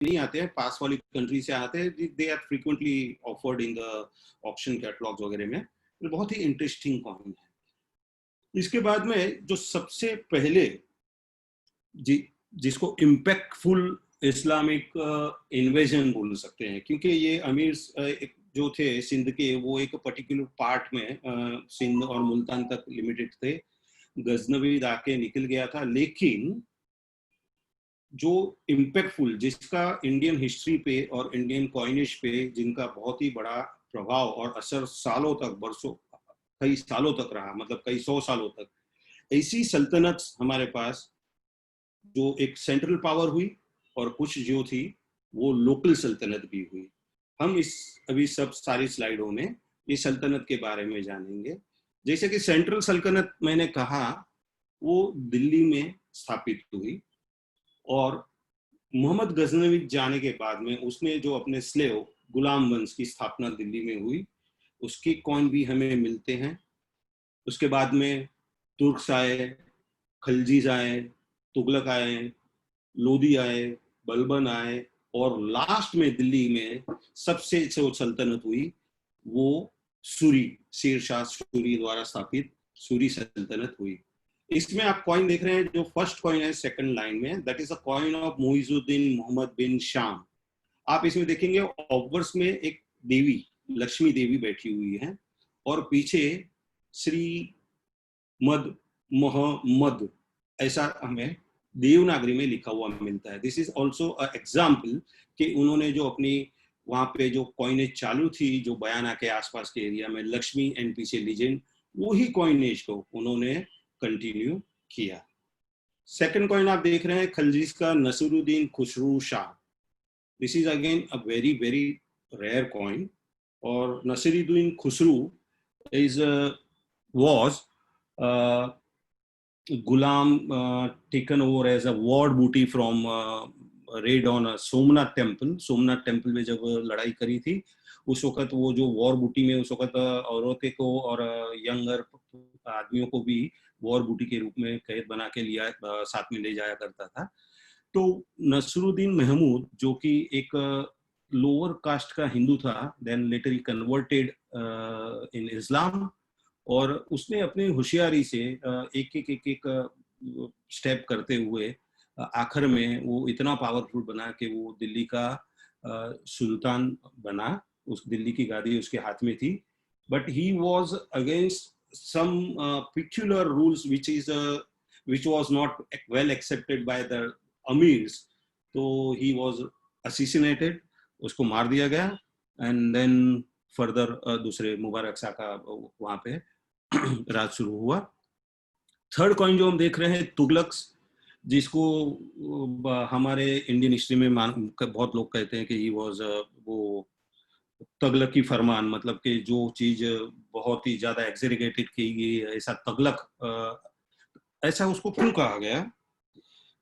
नहीं आते हैं, पास वाली कंट्री से आते हैं, they are frequently offered in the auction catalogues वगैरह में। तो बहुत ही इंटरेस्टिंग कॉइन है। इसके बाद में जो सबसे पहले जिसको इम्पैक्टफुल इस्लामिक इन्वेजन बोल सकते हैं, क्योंकि ये अमीर जो थे सिंध के, वो एक पर्टिकुलर पार्ट में सिंध और मुल्तान तक लिमिटेड थे। गजनवी आके निकल गया था, लेकिन जो इम्पैक्टफुल, जिसका इंडियन हिस्ट्री पे और इंडियन कॉइनेज पे जिनका बहुत ही बड़ा प्रभाव और असर सालों तक, बरसों, कई सालों तक रहा, मतलब कई 100 सालों तक, ऐसी सल्तनत हमारे पास जो एक सेंट्रल पावर हुई और कुछ जो थी वो लोकल सल्तनत भी हुई। हम इस अभी सब सारी स्लाइडों में इस सल्तनत के बारे में जानेंगे। जैसे कि सेंट्रल सल्तनत मैंने कहा, वो दिल्ली में स्थापित हुई, और मोहम्मद गजनवी जाने के बाद में उसने जो अपने स्लेव गुलाम वंश की स्थापना दिल्ली में हुई, उसके कॉइन भी हमें मिलते हैं। उसके बाद में तुर्क्स आए, खलजीज आए, तुगलक आए, लोदी आए, बलबन आए, और लास्ट में दिल्ली में सबसे जो सल्तनत हुई वो सूरी, शेर शाह सूरी द्वारा स्थापित सूरी सल्तनत हुई। इसमें आप कॉइन देख रहे हैं, जो फर्स्ट कॉइन है सेकंड लाइन में, that is a coin of Muizzuddin Muhammad bin Sam. आप इसमें देखेंगे ऑब्वर्स में एक देवी, लक्ष्मी देवी बैठी हुई है, और पीछे श्री मद मोहम्मद ऐसा हमें देवनागरी में लिखा हुआ मिलता है। This is also a example कि उन्होंने जो अपनी वहां पे जो कॉइनेज चालू थी, जो बयाना के आसपास के एरिया में, लक्ष्मी एंड पीछे लीजेंड, वही कॉइनेज को उन्होंने कंटिन्यू किया। सेकंड कॉइन आप देख रहे हैं खलजीज का, Nasiruddin Khusrau Shah. This is again a very very rare coin, और Nasiruddin Khusrau is was Ghulam taken over as a war booty from raid on a Somnath temple. Somnath temple में जब लड़ाई करी थी, उस वक्त वो जो वॉर बूटी में उस वक्त औरतों को और यंगर आदमियों को भी वॉर बूटी के रूप में कैद बना के लिया, साथ में ले जाया करता था। तो नसरुद्दीन महमूद, जो कि एक लोअर कास्ट का हिंदू था, देन लेटर ही कन्वर्टेड इन इस्लाम, और उसने अपनी होशियारी से एक एक एक एक स्टेप करते हुए आखिर में वो इतना पावरफुल बना कि वो दिल्ली का सुल्तान बना। उस दिल्ली की गादी उसके हाथ में थी, but he was against some peculiar rules which was not well accepted by the amirs। तो he was assassinated, उसको मार दिया गया, एंड देन फर्दर दूसरे मुबारक शाह का वहां पे राज शुरू हुआ। थर्ड कॉइन जो हम देख रहे हैं तुगलक्स, जिसको हमारे इंडियन हिस्ट्री में बहुत लोग कहते हैं कि ही वाज वो तगलकी फरमान, मतलब कि जो चीज बहुत ही ज्यादा एक्सरेगेटेड की गई, ऐसा तगलक, ऐसा उसको क्यों कहा गया?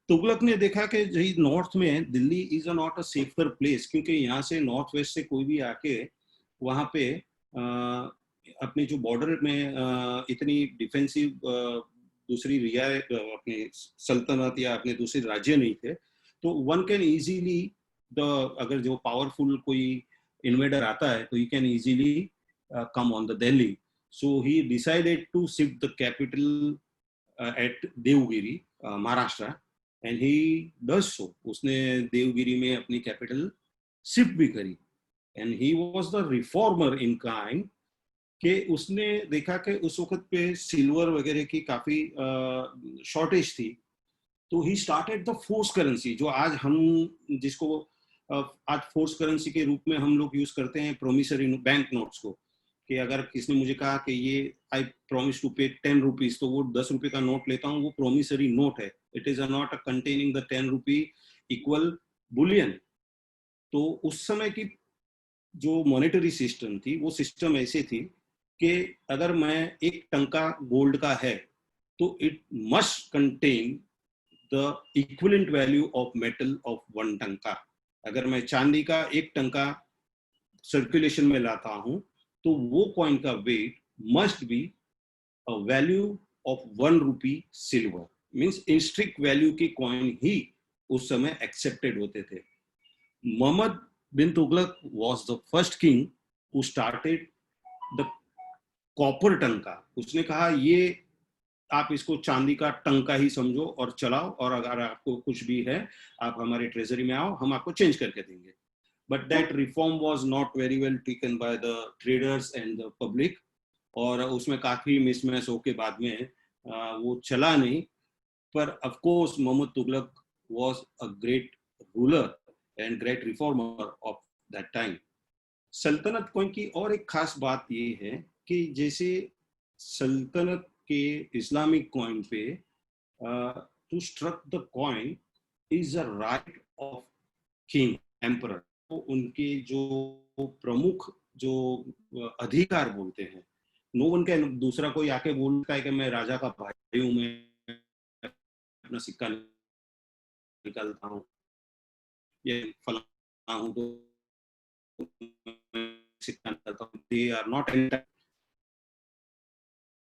तुगलक ने देखा कि नॉर्थ में Delhi is not a safer place, क्योंकि यहाँ से नॉर्थ वेस्ट से कोई भी आके वहां पे अपने जो बॉर्डर में इतनी डिफेंसिव दूसरी रियायत, अपने सल्तनत या अपने दूसरे राज्य नहीं थे, तो वन कैन इजीली अगर जो पावरफुल कोई इन्वेडर आता है तो he can easily come on the Delhi. So he decided to shift the capital at Devgiri, Maharashtra, and he does so. उसने देवगिरी में अपनी कैपिटल शिफ्ट भी करी, and he was the reformer in kind, कि उसने देखा कि उस वक्त पे सिल्वर वगैरह की काफी शॉर्टेज थी, तो ही स्टार्टेड द फोर्स करेंसी, जो आज हम जिसको आज फोर्स करेंसी के रूप में हम लोग यूज करते हैं, प्रोमिसरी बैंक नोट्स को, कि अगर किसने मुझे कहा कि ये आई प्रॉमिस टू पे 10 रुपीज, तो वो 10 रुपए का नोट लेता हूँ, वो प्रोमिसरी नोट है, it is not a containing the 10 rupee equal Boolean. तो उस समय की जो मॉनेटरी सिस्टम थी, वो सिस्टम ऐसे थी कि अगर मैं एक टंका गोल्ड का है तो it must contain the equivalent value of metal of 1 टंका। अगर मैं चांदी का 1 टंका सर्कुलेशन में लाता हूं तो वो कॉइन का weight must be a value of 1 rupee silver. Means इंस्ट्रिक्ट वैल्यू के कॉइन ही उस समय एक्सेप्टेड होते थे। Muhammad bin Tughlaq was the first king who started the copper टंका. उसने कहा ये आप इसको चांदी का टंका ही समझो और चलाओ, और अगर आपको कुछ भी है आप हमारे ट्रेजरी में आओ, हम आपको चेंज करके देंगे. But that reform was not very well taken by the traders and the public, और उसमें काफी मिसमैच होके बाद में वो चला नहीं. पर of course Mohammad Tughlaq was a great ruler and great reformer of that time. सल्तनत कॉइन की और एक खास बात ये है कि जैसे सल्तनत के इस्लामिक कॉइन पे to struck the coin is a right of king emperor. तो उनके जो प्रमुख जो अधिकार बोलते हैं, नो वन कैन, दूसरा कोई आके बोलता है कि मैं राजा का भाई हूँ, मैं अपना सिक्का निकालता हूँ, ये फलाना हूँ तो सिक्का निकालता हूँ. दे आर नॉट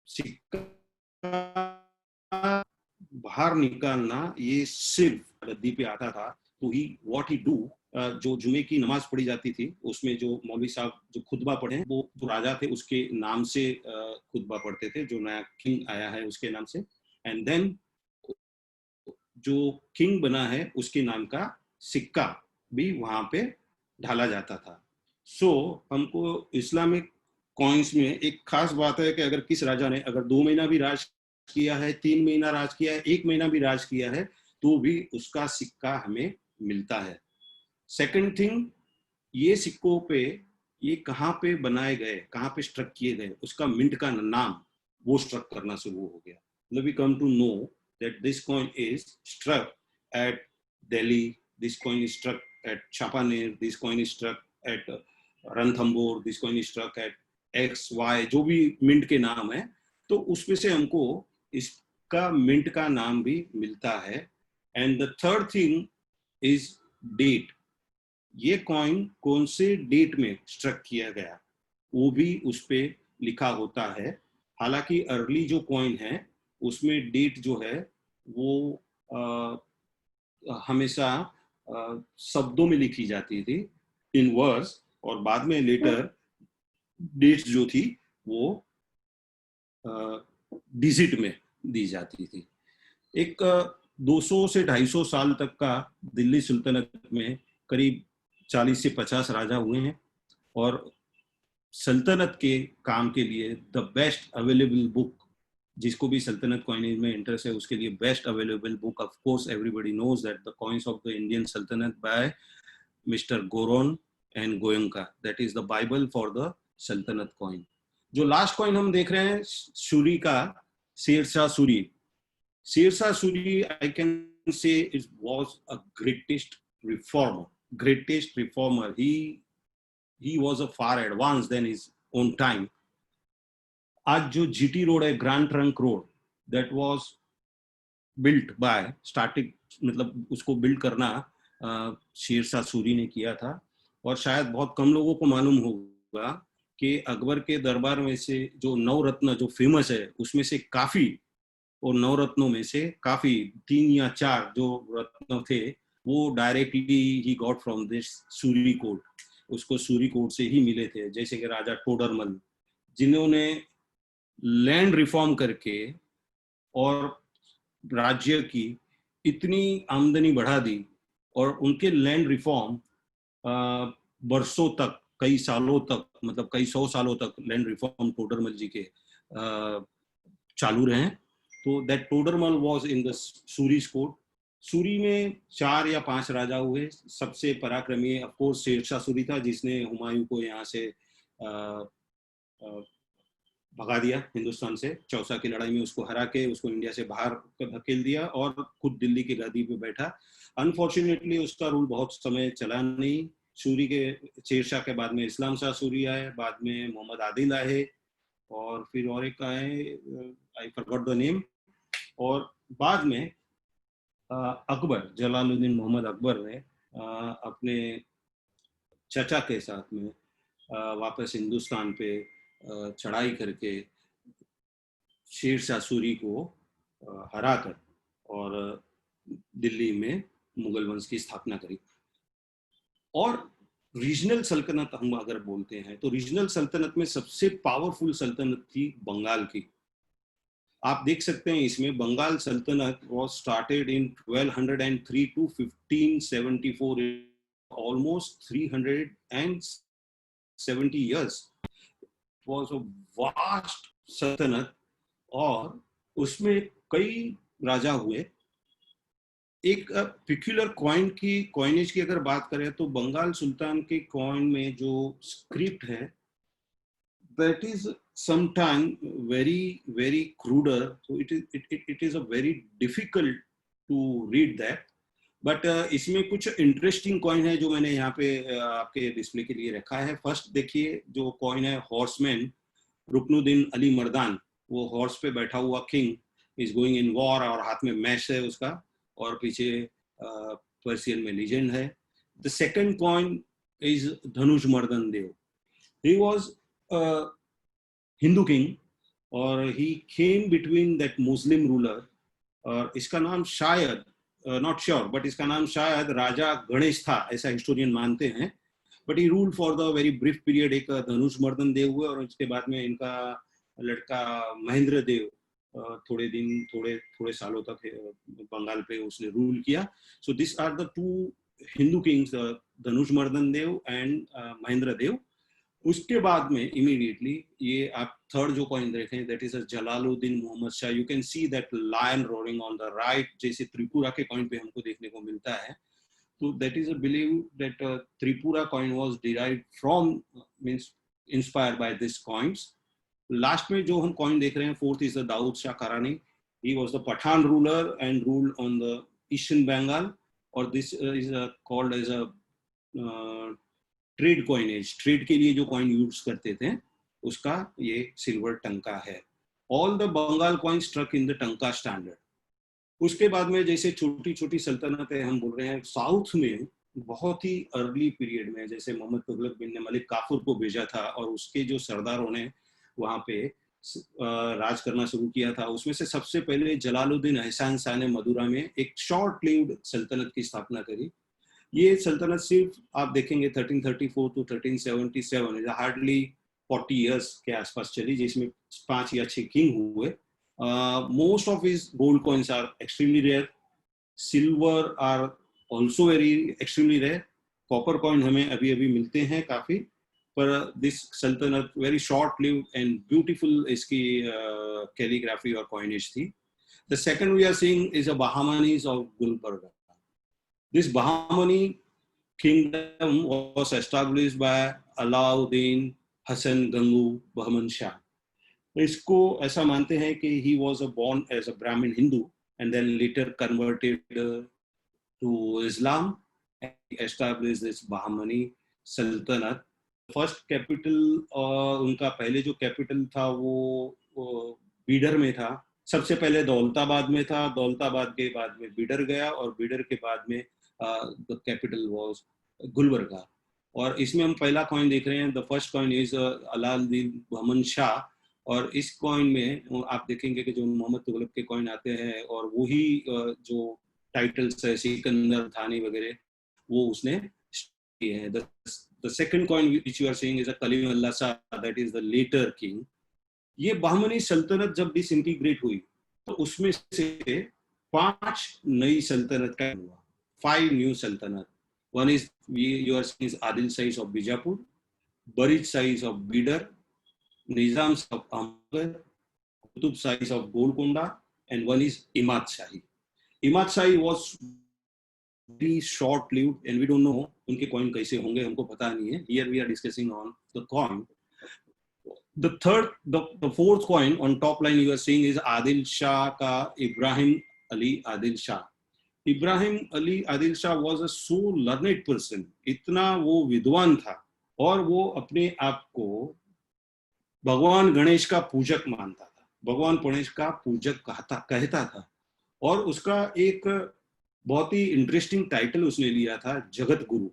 सिक्का बाहर निकालना ये सिर्फ गद्दी पे आता था. तो ही व्हाट ही डू, जो जुमे की नमाज पढ़ी जाती थी उसमें जो मौलवी साहब जो खुतबा पढ़े हैं वो जो राजा थे उसके नाम से खुतबा पढ़ते थे, जो नया किंग आया है उसके नाम से. एंड देन जो किंग बना है उसके नाम का सिक्का भी वहां पे ढाला जाता था. सो हमको इस्लामिक कॉइन्स में एक खास बात है कि अगर किस राजा ने अगर 2 महीना भी राज किया है, 3 महीना राज किया है, 1 महीना भी राज किया है, तो भी उसका सिक्का हमें मिलता है. सेकंड थिंग, ये सिक्कों पे ये कहाँ पे बनाए गए, कहाँ पे स्ट्रक किए गए, उसका मिंट का नाम वो स्ट्रक करना शुरू हो गया. मतलब we come to know that this coin is struck at Delhi, this coin is struck at Champaner, this coin is struck at Ranthambore, this coin is struck at X, Y, जो भी mint के नाम है, तो उसमें से हमको इसका मिंट का नाम भी मिलता है. And the third thing is date. ये कॉइन कौन से डेट में स्ट्रक किया गया वो भी उस पर लिखा होता है. हालांकि अर्ली जो कॉइन है उसमें डेट जो है वो हमेशा शब्दों में लिखी जाती थी, इन वर्ड्स, और बाद में लेटर डेट्स जो थी वो डिजिट में दी जाती थी. एक 200 से 250 साल तक का दिल्ली सुल्तनत में करीब 40 से 50 राजा हुए हैं, और सल्तनत के काम के लिए द बेस्ट अवेलेबल बुक, जिसको भी सल्तनत कॉइनेज में इंटरेस्ट है उसके लिए best available book, of course everybody knows that the coins of the Indian Sultanate by mister Goron and Goenka, that is the Bible for the Sultanate coin. जो last coin हम देख रहे हैं सूरी का, Sher Shah Suri. Sher Shah Suri I can say it was a greatest reformer. He was a far advanced than his own time. आज जो GT road है, grand trunk road, that was built by starting, मतलब उसको बिल्ड करना शेरशाह सूरी ने किया था. और शायद बहुत कम लोगों को मालूम होगा कि अकबर के दरबार में से जो नवरत्न जो फेमस है उसमें से काफी, और नवरत्नों में से काफी 3 या 4 जो रत्न थे वो डायरेक्टली ही got from this Suri court, उसको सूरी कोट से ही मिले थे. जैसे कि राजा टोडरमल, जिन्होंने लैंड रिफॉर्म करके और राज्य की इतनी आमदनी बढ़ा दी, और उनके लैंड रिफॉर्म बरसों तक, कई सालों तक, मतलब कई 100 सालों तक लैंड रिफॉर्म टोडरमल जी के चालू रहे. तो that Todarmal was in the Suri court. Suri में 4 या 5 राजा हुए. सबसे पराक्रमी ऑफ कोर्स शेरशाह सूरी था, जिसने हुमायूं को यहाँ से भगा दिया हिंदुस्तान से. चौसा की लड़ाई में उसको हरा के उसको इंडिया से बाहर धकेल दिया और खुद दिल्ली की गद्दी पे बैठा. अनफॉर्चुनेटली उसका रूल बहुत समय चला नहीं. सूरी के, शेरशाह के बाद में इस्लाम शाह सूरी आए, बाद में मोहम्मद आदिल आए, और फिर और एक आए, आई फॉरगॉट द नेम. और बाद में अकबर, जलालुद्दीन मोहम्मद अकबर ने अपने चचा के साथ में वापस हिंदुस्तान पे चढ़ाई करके शेरशाह सूरी को हराकर और दिल्ली में मुगल वंश की स्थापना करी. और रीजनल सल्तनत हम अगर बोलते हैं तो रीजनल सल्तनत में सबसे पावरफुल सल्तनत थी बंगाल की। आप देख सकते हैं इसमें बंगाल सल्तनत was started in 1203 to 1574, almost 370 years was a vast सल्तनत। और उसमें कई राजा हुए। एक पिक्यूलर कॉइन की कॉइनेज की अगर बात करें तो बंगाल सुल्तान के कॉइन में जो स्क्रिप्ट है that is sometime very cruder, so it is a very difficult to read that, but इसमें कुछ इंटरेस्टिंग कॉइन है जो मैंने यहाँ पे आपके डिस्प्ले के लिए रखा है। फर्स्ट देखिए जो कॉइन है, हॉर्समैन रुकनुद्दीन अली मर्दान, वो हॉर्स पे बैठा हुआ king is going in war, और हाथ में मैश है उसका, और पीछे पर्सियन में लीजेंड है। The second coin is Dhanush Mardan Dev. He was Hindu king और ही केम बिटवीन दैट मुस्लिम रूलर, और इसका नाम शायद, नॉट श्योर, बट इसका नाम शायद राजा गणेश था, ऐसा हिस्टोरियन मानते हैं। But he rule for the very brief period. एक धनुष मर्दन देव हुए और उसके बाद में इनका लड़का महेंद्र देव थोड़े सालों तक बंगाल पे उसने रूल किया। So this are the two Hindu kings, Dhanush Mardan Dev and Mahendra देव। उसके बाद में इमीडिएटली ये आप थर्ड जो कॉइन देखें, that is Jalaluddin Mohammad Shah. You can see that lion roaring on the right, जैसे त्रिपुरा के कॉइन पे हमको देखने को मिलता है। तो that is a believe that Tripura coin was derived from, means inspired by this coins. Last में जो हम कॉइन देख रहे हैं, fourth is the Daud Shah Karani. He was the Pathan ruler and ruled on the eastern Bengal, और this is called as a trade coinage. Trade के लिए जो कॉइन यूज करते थे उसका ये सिल्वर टंका है। All the Bengal coin struck in the tanka standard. उसके बाद में जैसे छोटी छोटी सल्तनतें हम बोल रहे हैं, साउथ में बहुत ही अर्ली पीरियड में, जैसे मोहम्मद तुगलक बिन ने मलिक काफूर को भेजा था और उसके जो सरदारों ने वहाँ पे राज करना शुरू किया था, उसमें से सबसे पहले जलालुद्दीन एहसान शाह ने मदुरा में एक शॉर्ट लिव्ड सल्तनत की स्थापना करी। ये सल्तनत सिर्फ आप देखेंगे 1334 टू 1377, हार्डली 40 इयर्स के आसपास चली, जिसमें 5 या 6 किंग हुए। Most of his gold coins are extremely rare, silver are also very extremely rare, copper coin हमें अभी अभी मिलते हैं काफी, पर दिस सल्तनत very short lived and beautiful इसकी कैलीग्राफी और कॉइनेज थी। The second we are seeing is a Bahmanis of Gulbarga. This Bahmani kingdom was established by Alauddin Hassan Gangu Bahman Shah. इसको ऐसा मानते हैं कि he was born as a Brahmin Hindu and then later converted to Islam and established this Bahmani Sultanate. First capital उनका पहले जो capital था वो बीडर में था। सबसे पहले दौलताबाद में था, दौलताबाद के बाद में बीडर गया, और बीडर के बाद में द कैपिटल वाज गुलबर्गा। और इसमें हम पहला कॉइन देख रहे हैं, the first coin is Alauddin Bahman Shah. और इस कॉइन में आप देखेंगे कि जो मोहम्मद तुगलक के कॉइन आते हैं और वही जो टाइटल्स है सिकंदर थानी वगैरह वो उसने किए हैं। The second coin which you are seeing is a Kalimullah Shah, that is the later king. ये बहमनी सल्तनत जब डिसइंटीग्रेट हुई तो उसमें से 5 नई सल्तनत का हुआ, 5 न्यू सल्तनत। One is your is Adil Shahi of Bijapur, Barid Shahi of Bidar, Nizam of Ahmednagar, Qutub Shahi of Golconda, and one is Imad Shahi. Imad Shahi was very short lived and we don't know उनके कॉइन कैसे होंगे, हमको पता नहीं है। Here we are discussing on the coin. The fourth coin on top line you are seeing is Adil Shah का Ibrahim Ali Adil Shah. Ibrahim Ali Adil Shah was a so learned person, इतना वो विद्वान था और वो अपने आप को भगवान गणेश का पूजक मानता था, भगवान गणेश का पूजक कहता था। और उसका एक बहुत ही इंटरेस्टिंग टाइटल उसने लिया था, Jagat Guru.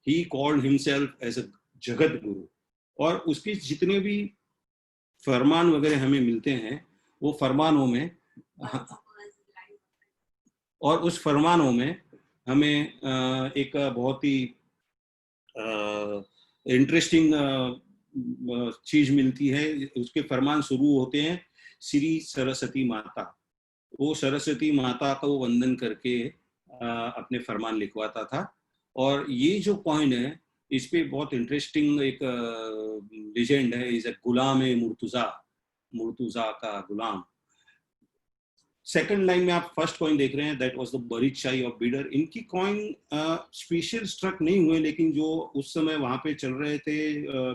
He called himself as a Jagat Guru. और उसके जितने भी फरमान वगैरह हमें मिलते हैं वो फरमानों में, और उस फरमानों में हमें एक बहुत ही इंटरेस्टिंग चीज मिलती है। उसके फरमान शुरू होते हैं श्री सरस्वती माता। वो सरस्वती माता को वंदन करके अपने फरमान लिखवाता था। और ये जो कॉइन है, इस पे बहुत इंटरेस्टिंग एक लेजेंड है, इज ए गुलाम ए मुर्तुजा, मुर्तुजा का गुलाम। सेकंड लाइन में आप फर्स्ट कॉइन देख रहे हैं, that was the Barid Shahi of Bidar. इनकी कॉइन स्पेशल स्ट्रक नहीं हुए, लेकिन जो उस समय वहां पे चल रहे थे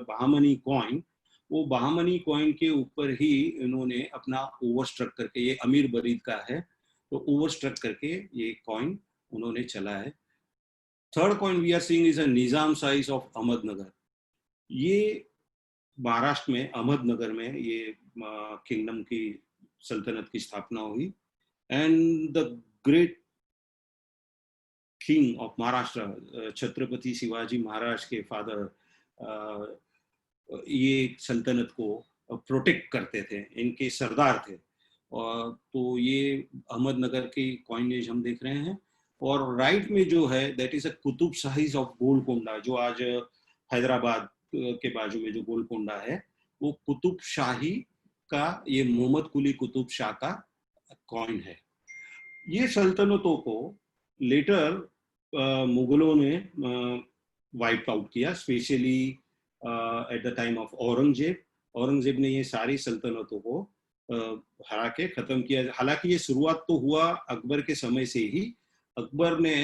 बहामनी कॉइन, वो बहामनी कॉइन के ऊपर ही इन्होंने अपना ओवर स्ट्रक करके, ये अमीर बरीद का है, तो ओवर स्ट्रक करके ये कॉइन उन्होंने चला है। Third coin we are seeing is a Nizam size of Ahmednagar. ये महाराष्ट्र में अहमदनगर में ये किंगडम की सल्तनत की स्थापना हुई। And the great king of Maharashtra, Chhatrapati Shivaji Maharaj के फादर, ये सल्तनत को प्रोटेक्ट करते थे, इनके सरदार थे। और तो ये अहमदनगर की कॉइनेज हम देख रहे हैं। और राइट में जो है, that is a Qutub Shahi of Golconda, जो आज हैदराबाद के बाजू में जो गोलकोंडा है, वो कुतुब शाही का, ये मोहम्मद कुली कुतुब शाह का कॉइन है। ये सल्तनतों को लेटर मुगलों ने वाइप आउट किया, specially at the time of Aurangzeb. Aurangzeb ने ये सारी सल्तनतों को हरा के खत्म किया। हालांकि ये शुरुआत तो हुआ अकबर के समय से ही। अकबर ने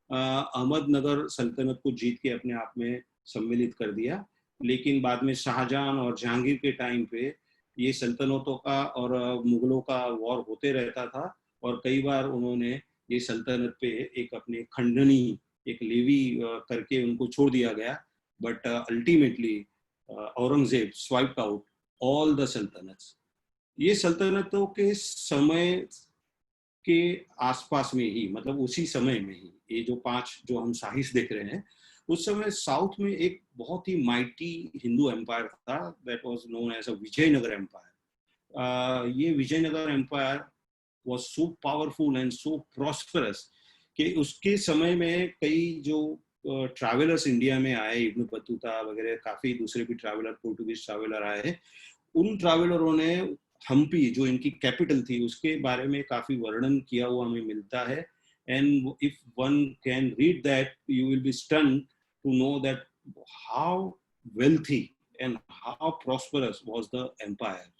अहमदनगर सल्तनत को जीत के अपने आप में सम्मिलित कर दिया, लेकिन बाद में शाहजहां और जहांगीर के टाइम पे ये सल्तनतों का और मुगलों का वॉर होते रहता था। और कई बार उन्होंने ये सल्तनत पे एक अपने खंडनी, एक लेवी करके उनको छोड़ दिया गया। But ultimately Aurangzeb swiped out all the sultanates. ये सल्तनतों के समय के आसपास में ही, मतलब उसी समय में ही, ये जो 5 जो हम शाहीस देख रहे हैं, उस समय साउथ में एक बहुत ही माइटी हिंदू एम्पायर था, that was known as a Vijayanagara empire. ये Vijayanagara empire was so powerful and so prosperous कि उसके समय में कई जो ट्रैवलर्स इंडिया में आए, इब्न बतूता वगैरह, काफी दूसरे भी ट्रैवलर, पोर्टुगीज ट्रैवलर आए। उन ट्रैवलरों ने हम्पी, जो इनकी कैपिटल थी, उसके बारे में काफी वर्णन किया हुआ हमें मिलता है। And if one can read that, you will be stunned to know that how wealthy and how prosperous was the empire.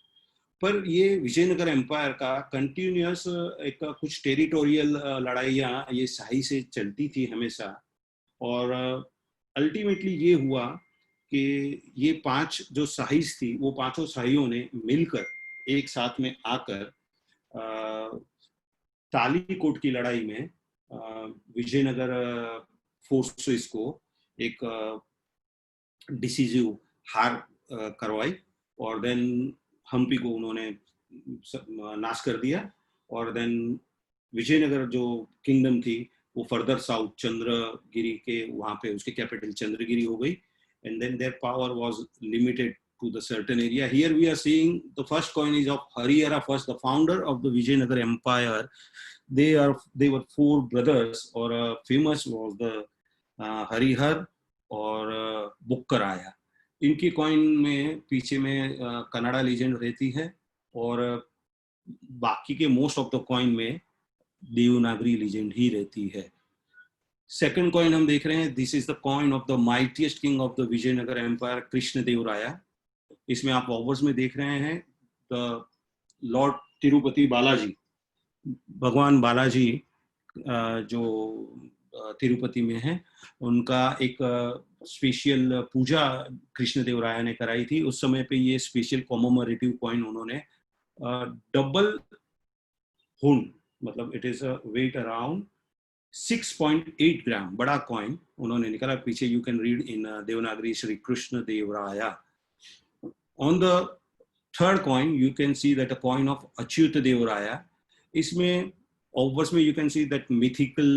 पर ये विजयनगर एम्पायर का कंटिन्यूअस एक कुछ टेरिटोरियल लड़ाइयाँ ये शाही से चलती थी हमेशा। और अल्टीमेटली ये हुआ कि ये 5 जो शाहीस थी, वो 5 शाहियों ने मिलकर एक साथ में आकर तालीकोट की लड़ाई में विजयनगर फोर्सेस को एक डिसीजिव हार करवाई। और देन हम्पी को उन्होंने नाश कर दिया। और देन विजयनगर जो किंगडम थी, वो फर्दर साउथ चंद्रगिरी के, वहां पे उसके कैपिटल चंद्रगिरी हो गई। And then their power was limited to the certain area. Here we are seeing the first coin is of Harihara first, the founder of the Vijayanagar Empire. They were 4 brothers, or famous was the Harihar और बुक्कराया। इनकी coin में पीछे में Kannada legend रहती है, और बाकी के मोस्ट ऑफ द कॉइन में देवनागरी लीजेंड ही रहती है। सेकंड कॉइन हम देख रहे हैं, this is the coin of the mightiest king of the Vijayanagara empire, Krishnadevaraya. इसमें आप ओवर्स में देख रहे हैं द लॉर्ड तिरुपति बालाजी, भगवान बालाजी जो तिरुपति में है, उनका एक स्पेशल पूजा कृष्णदेवराया ने कराई थी। उस समय पे ये स्पेशल कॉमेमोरेटिव कॉइन उन्होंने डबल हुन, मतलब it is a weight around 6.8 gram, बड़ा कॉइन उन्होंने निकाला। पीछे you can read in Devanagari Shri Krishna Devaraya. On the third coin, you can see that a coin of Achyuta Devaraya. इसमें obviously you can see that mythical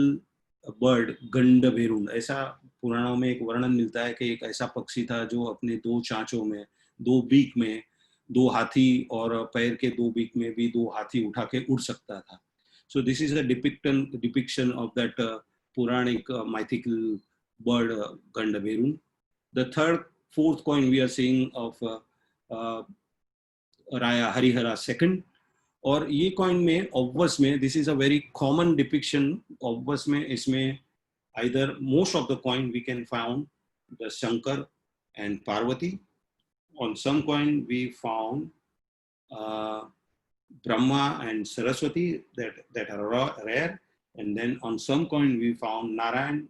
bird गंडभेरुन। ऐसा पुराणों में एक वर्णन मिलता है कि एक ऐसा पक्षी था जो अपने 2 चांचों में, 2 बीक में, 2 हाथी, और पैर के 2 बीक में भी 2 हाथी उठा के उड़ सकता था। So this is a depiction of that Puranic mythical bird गंडभेरुन। The fourth coin we are seeing of Raya Harihara II. और ये कॉइन में ऑब्वस में this is a very common depiction. Obverse में इसमें either most of the coin we can found the Shankar and Parvati. On some coin we found Brahma and Saraswati that are rare, and then on some coin we found Narayan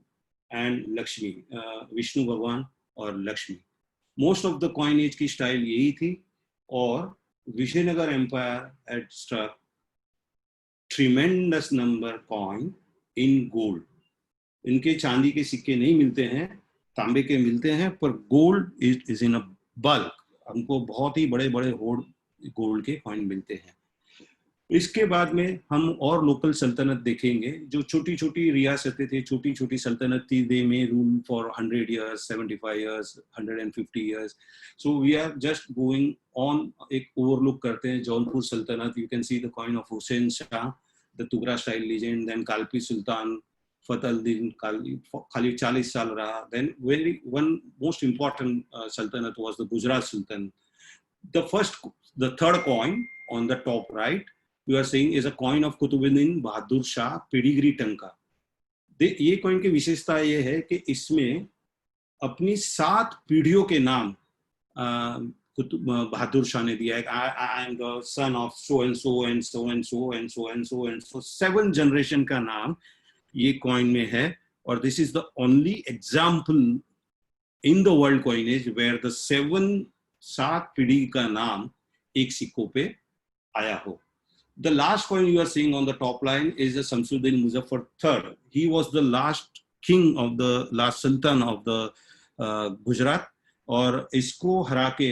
and Lakshmi, Vishnu Bhagwan or Lakshmi. Most of the coinage की style यही थी. और Vijayanagara empire had struck tremendous number coin in gold. इनके चांदी के सिक्के नहीं मिलते हैं, तांबे के मिलते हैं, पर gold is in a bulk. हमको बहुत ही बड़े बड़े होड़ गोल्ड के कॉइन मिलते हैं. इसके बाद में हम और लोकल सल्तनत देखेंगे जो छोटी छोटी रियासतें थी, छोटी छोटी सल्तनत थी. They may rule for 100 years, 75 years, 150 years. So we are just going on. एक ओवरलुक करते हैं जौनपुर सल्तनत. You can see the coin of Hussain Shah, the tughra style legend. Then Kalpi sultan Fatehuddin खाली 40 साल रहा. Then one most important sultanate was the Gujarat Sultan. The third coin on the top right, you are seeing is a coin of Kutubuddin Bahadur Shah Pedigree Tanka. ये coin की विशेषता ये है कि इसमें अपनी 7 पीढ़ियों के नाम बहादुर शाह ने दिया है. I am the son of so and so and so and so and so and so and so. 7 generation का नाम ये कॉइन में है. और this is the only example in the world coinage where the 7 पीढ़ी का नाम एक सिक्कों पे आया हो. The last coin you are seeing on the top line is the Shamsuddin Muzaffar III. He was the last king of the last sultan of the Gujarat. और इसको हरा के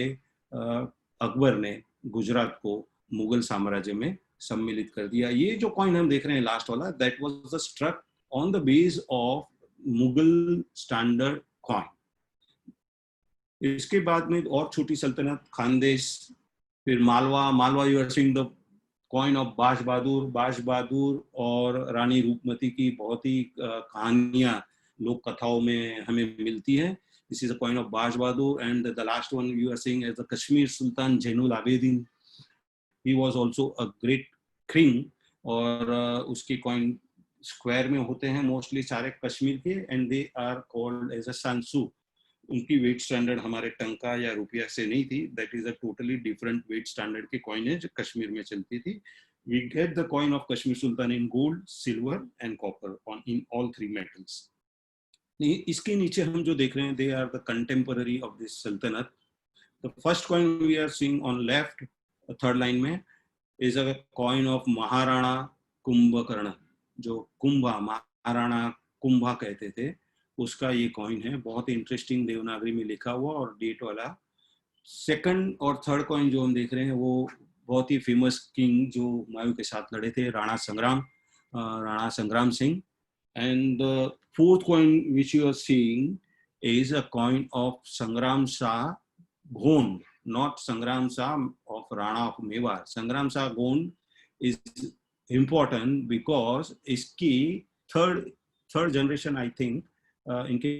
अकबर ने गुजरात को मुगल साम्राज्य में सम्मिलित कर दिया. ये जो कॉइन हम देख रहे हैं लास्ट वाला, that was the struck on the base of Mughal standard coin. इसके बाद में और छोटी सल्तनत खानदेश, फिर Malwa you are seeing the coin of Baz Bahadur और रानी रूपमती की बहुत ही कहानियां लोक कथाओं में हमें मिलती है. This is a coin of Baz Bahadur. And the last one you are seeing as the Kashmir sultan Zainul Abedin. He was also a great king. और उसके कॉइन स्क्वायर में होते हैं मोस्टली सारे कश्मीर के. And they are called as a सांसू. उनकी वेट स्टैंडर्ड हमारे टंका या रुपया से नहीं थी. That is a totally different weight standard की कॉइनेज कश्मीर में चलती थी. We get the coin of Kashmir sultan in gold, silver and copper on in all 3 metals. इसके नीचे हम जो देख रहे हैं, they are the contemporary of this सल्तनत. The first coin we are seeing on left third line में is a coin of Maharana Kumbhakarna. जो महाराणा कुंभा कहते थे, उसका ये कॉइन है. बहुत ही इंटरेस्टिंग देवनागरी में लिखा हुआ और डेट वाला. सेकंड और थर्ड कॉइन जो हम देख रहे हैं वो बहुत ही फेमस किंग जो हुमायूं के साथ लड़े थे, Rana Sangram Singh. And the fourth coin which you are seeing is a coin of Sangram Shah Gond, not Sangram Shah of Rana of Mewar. Sangram Shah Gond is important because इसकी थर्ड जनरेशन आई थिंक, इनके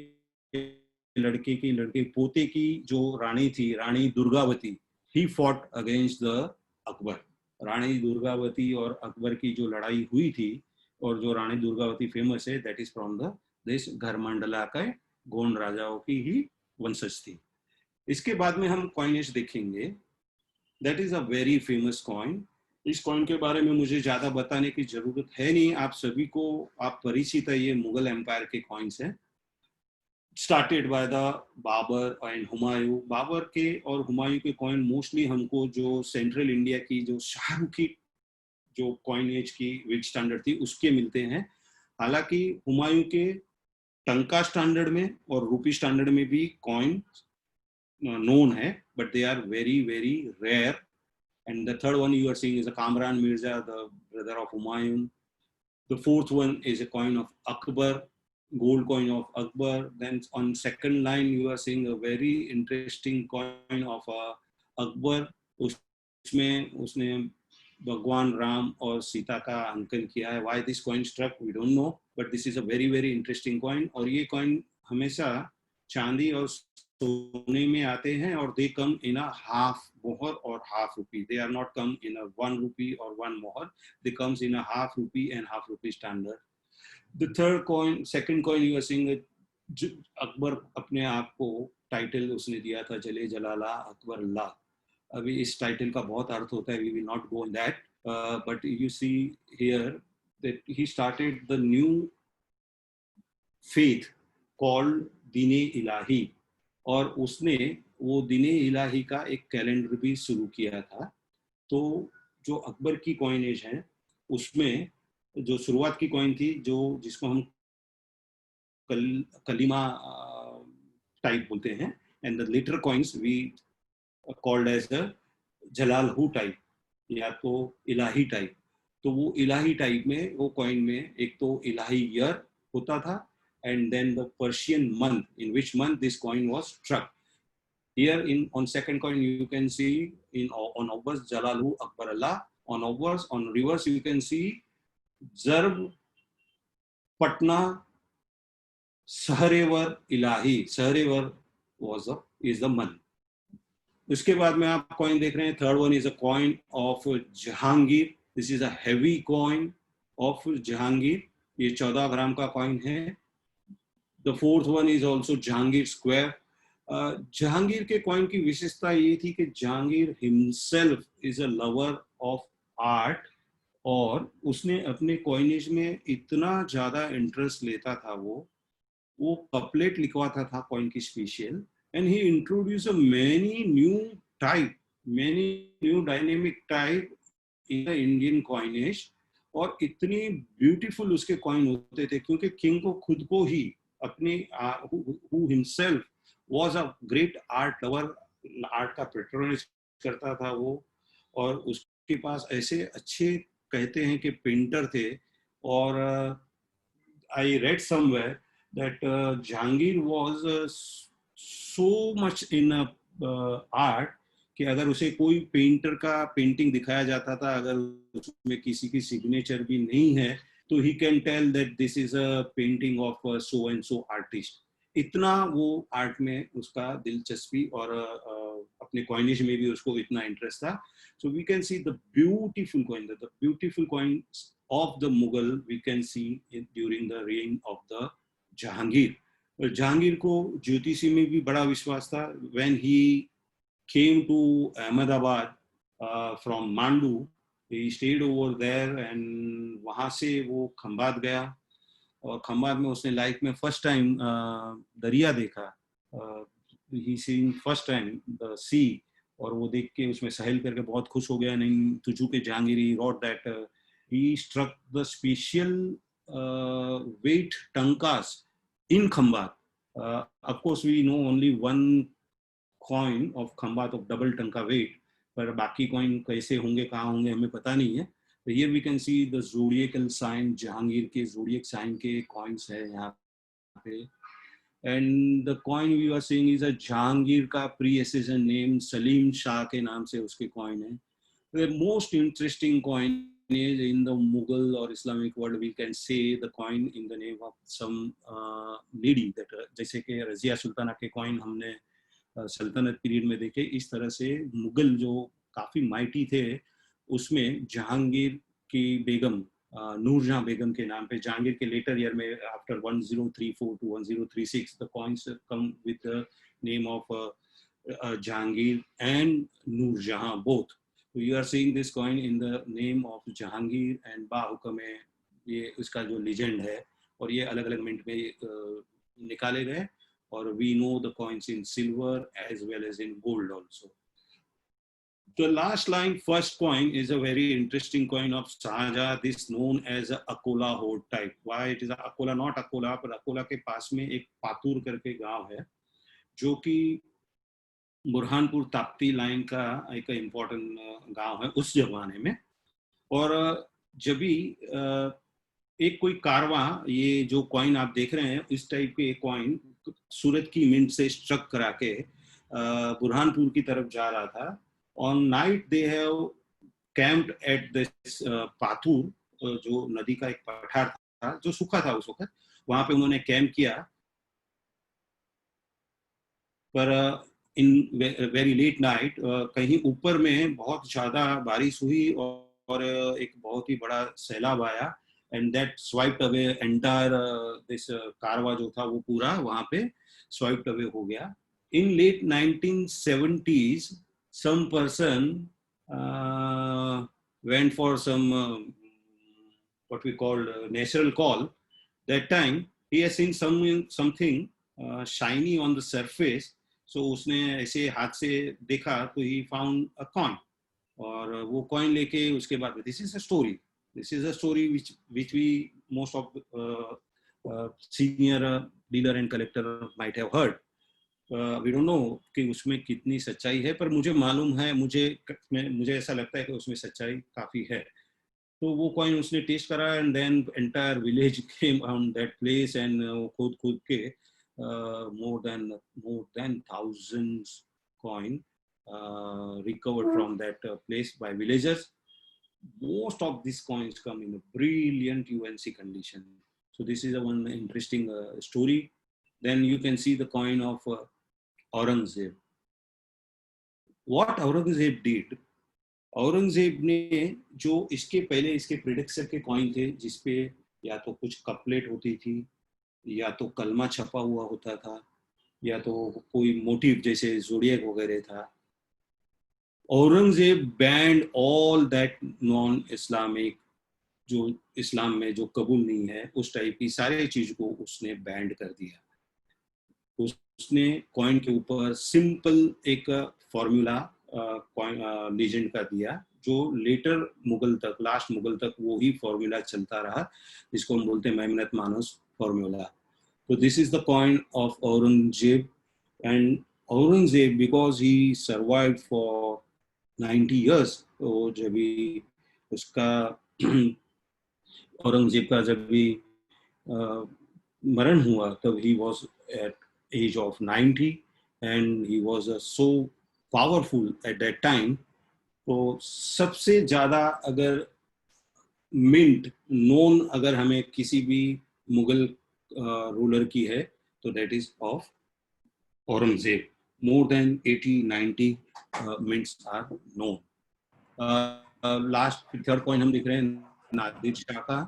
लड़के पोते की जो रानी थी, Rani Durgavati, he fought against the Akbar. Rani Durgavati और अकबर की जो लड़ाई हुई थी, और जो रानी दुर्गावती फेमस है, दैट इज फ्रॉम द देश घरमंडला के गोंड राजाओं की ही वंशज थी. इसके बाद में हम कॉइनेज देखेंगे. That is a very famous coin. इस कॉइन के बारे में मुझे ज्यादा बताने की जरूरत है नहीं, आप सभी को आप परिचित है. ये मुगल एम्पायर के कॉइन्स हैं, started by the Babur and Humayun. Babur के और हुमायूं के कॉइन मोस्टली हमको जो सेंट्रल इंडिया की जो शाहरुखी जो कॉइनेज की वेट स्टैंडर्ड थी उसके मिलते हैं. हालांकि हुमायूं के टंका स्टैंडर्ड में और रूपी स्टैंडर्ड में भी कॉइन known है, but they are very very rare. And the third one you are seeing is a Kamran Mirza, the brother of Humayun. The fourth one is a coin of Akbar, gold coin of Akbar. Then on second line you are seeing a very interesting coin of Akbar. उसमें उसने भगवान राम और सीता का अंकन किया है. Why this coin struck we don't know, but this is a very very interesting coin. और ये coin हमेशा चांदी और सोने में आते हैं और दे कम इन अ हाफ मोहर और half rupee. They are not come in a 1 rupee और 1 mohr. They comes in a half rupee and half rupee standard. The third coin, second coin you are seeing, Akbar अपने आप को title उसने दिया था जले जलाला अकबर अल्लाह. अभी इस टाइटल का बहुत अर्थ होता है, we will not go in that, but you see here that he started the new faith called Dine Ilahi. और उसने वो दीने इलाही का एक कैलेंडर भी शुरू किया था. तो जो अकबर की कॉइनेज है उसमें जो शुरुआत की कॉइन थी, जो जिसको हम कलीमा टाइप बोलते हैं, and the later coins we called as the Jalal hu type या तो इलाही टाइप. तो वो इलाही टाइप में वो कॉइन में एक तो इलाही ईयर होता था, and then the Persian month in which month this coin was struck. Here in on second coin you can see in on obverse Jalalu Akbar Allah, on obverse on reverse you can see Zarb Patna Sahrevar Ilahi. Sahrevar was a is the month. उसके बाद में आप coin देख रहे हैं, third one is a coin of Jahangir. This is a heavy coin of Jahangir. ये 14 ग्राम का coin है. The fourth one is also Jahangir square. Jahangir के कॉइन की विशेषता ये थी कि Jahangir himself is a lover of art, और उसने अपने कॉइनेज में इतना ज्यादा इंटरेस्ट लेता था, वो कपलेट लिखवाता था कॉइन की special, and he introduced many new type, many new dynamic type in the Indian coinage. और इतनी ब्यूटीफुल उसके कॉइन होते थे क्योंकि किंग को खुद को ही अपने who himself was a great art lover, art का पेट्रोनाइज करता था वो. और उसके पास ऐसे अच्छे कहते हैं कि पेंटर थे. और I read somewhere that Jahangir was so much in art कि अगर उसे कोई पेंटर का पेंटिंग दिखाया जाता था, अगर उसमें किसी की सिग्नेचर भी नहीं है, तो he can tell that this is a painting of so and so artist. इतना वो आर्ट में उसका दिलचस्पी और अपने कॉइनेज में भी उसको इतना इंटरेस्ट था. So we can see the beautiful coin of the Mughal we can see during the reign of the Jahangir. Jahangir को ज्योतिषी में भी बड़ा विश्वास था. when he came to Ahmedabad from Mandu, he stayed over there and वहाँ से वो खंबात गया. और खंबात में उसने लाइफ में फर्स्ट टाइम दरिया देखा. he seen first time the sea, और वो देख के उसमें सहल करके बहुत खुश हो गया. नहीं तुझू के Jahangir, he wrote that he struck the special weight tankas in Khambat. Of course, we know only one coin of Khambat of double tanka weight, पर बाकी coin कैसे होंगे, कहाँ होंगे, हमें पता नहीं है. तो here we can see the zodiacal sign, Jahangir के zodiac sign के coins है यहाँ पे. And the coin we are seeing is a Jahangir का pre-accession name सलीम शाह के नाम से उसके coin है. The most interesting coin is in the Mughal or Islamic world, we can say the coin in the name of some lady that जैसे कि रजिया सुल्ताना के coin हमने सल्तनत पीरियड में देखे. इस तरह से मुगल जो काफी माइटी थे उसमें जहांगीर की बेगम नूरजहां बेगम के नाम पे, जहांगीर के लेटर ईयर में after 1034 to 1036 the coins come with the name of Jahangir and Noorjahan both. So you are seeing this coin in the name of Jahangir and बाहुकम में ये उसका जो लेजेंड है, और ये अलग अलग मिंट में निकाले गए. और we know the coins in silver as well as in gold also. The last line, first coin, is a very interesting coin of Shahjahan. This known as a Akola Horde type. Why it is a Akola, not Akola, पर अकोला के पास में एक पातुर करके गांव है जो कि Burhanpur Tapti line का एक इम्पोर्टेंट गांव है उस जमाने में. और जब भी एक कोई कारवां, ये जो कॉइन आप देख रहे हैं इस टाइप के कॉइन सूरत की मिंट से स्ट्रक करा के बुरहानपुर की तरफ जा रहा था. On night they have camped at this Pathur, जो नदी का एक पठार था जो सूखा था उस वक्त, वहां पे उन्होंने कैंप किया. पर इन वेरी लेट नाइट कहीं ऊपर में बहुत ज्यादा बारिश हुई और एक बहुत ही बड़ा सैलाब आया and that swiped away entire this कारवा जो था वो पूरा वहां पे स्वाइप्ड अवे हो गया. इन late 1970s some person went for some what we call natural call. That time he has seen something shiny on the surface. So उसने ऐसे हाथ से देखा तो he found a coin. और वो कॉइन लेके उसके बाद this is a story which we most of senior dealer and collector might have heard. We don't know कि उसमें कितनी सच्चाई है, पर मुझे मालूम है, मुझे ऐसा लगता है कि उसमें सच्चाई काफी है. तो वो कॉइन उसने टेस्ट करा and then entire village came on that place and खुद खुद के more than thousands coin recovered from that place by villagers. Most of these coins come in a brilliant UNC condition. So this is a one interesting story. Then you can see the coin of Aurangzeb. What Aurangzeb did, Aurangzeb ने जो इसके पहले इसके प्रेडिक्सर के coin थे जिसपे या तो कुछ कपलेट होती थी या तो कलमा छपा हुआ होता था या तो कोई मोटिव जैसे जोडियक वगैरह था. Aurangzeb band all that non Islamic, जो इस्लाम में जो कबूल नहीं है उस टाइप की सारी चीज को उसने बैंड कर दिया. उसने कॉइन के ऊपर सिंपल एक फॉर्मूला लीजेंड का दिया जो लेटर मुगल तक, लास्ट मुगल तक वो ही फॉर्मूला चलता रहा, जिसको हम बोलते हैं मेमनत मानस फॉर्मूला. तो this is the coin of Aurangzeb. And Aurangzeb because he survived for 90 years, तो जब भी उसका औरंगजेब का जब भी मरण हुआ तब he was at age of 90 and he was so powerful at that time. तो सबसे ज्यादा अगर मिंट नोन अगर हमें किसी भी मुगल रूलर की है तो that is of Aurangzeb. more than 80-90 mints are known. Last third point हम देख रहे हैं नादिर शाह का,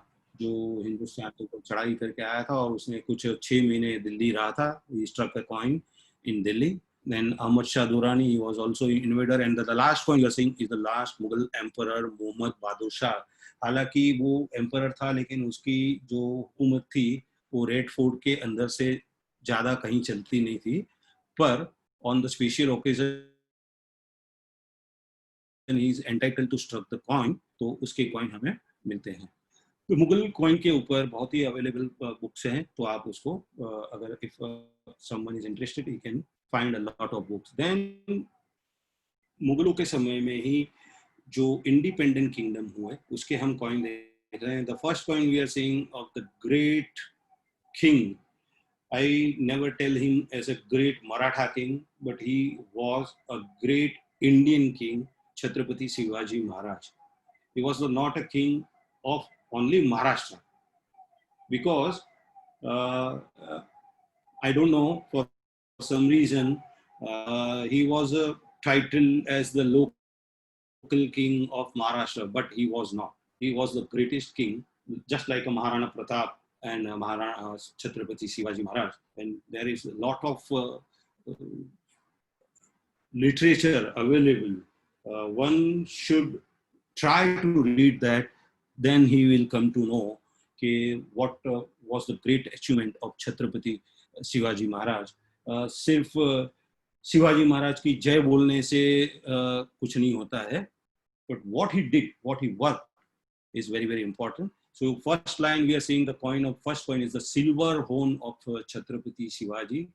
जो हिंदुस्तान के ऊपर चढ़ाई करके आया था और उसने कुछ 6 महीने दिल्ली रहा था. he struck a coin in Delhi. Then Ahmad Shah Durrani, he was also an invader. And the last point you are saying is the last Mughal emperor Muhammad Badur Shah. हालांकि वो एम्परर था लेकिन उसकी जो हुकूमत थी वो red fort के अंदर से ज्यादा कहीं चलती नहीं थी, पर on the special occasion he is entitled to struck the coin, तो उसके कॉइन हमें मिलते हैं. तो मुगल कॉइन के ऊपर बहुत ही अवेलेबल बुक्स हैं, तो आप उसको अगर if someone is interested you can find a lot of books. Then मुगलों के समय में ही जो इंडिपेंडेंट किंगडम हुए उसके हम कॉइन देख रहे हैं. The first coin we are seeing of the great king. I never tell him as a great Maratha king, but he was a great Indian king, Chhatrapati Shivaji Maharaj. He was not a king of only Maharashtra, because I don't know, for some reason he was a title as the local king of Maharashtra, but he was not. He was the greatest king, just like a Maharana Pratap and Maharana Chhatrapati Shivaji Maharaj. And there is a lot of literature available. One should try to read that, then he will come to know what was the great achievement of Chhatrapati Shivaji Maharaj. सिर्फ शिवाजी महाराज की जय बोलने से कुछ नहीं होता है, but what he did, what he worked is very, very important. So first line we are seeing the coin of first coin is the silver horn of Chhatrapati Shivaji.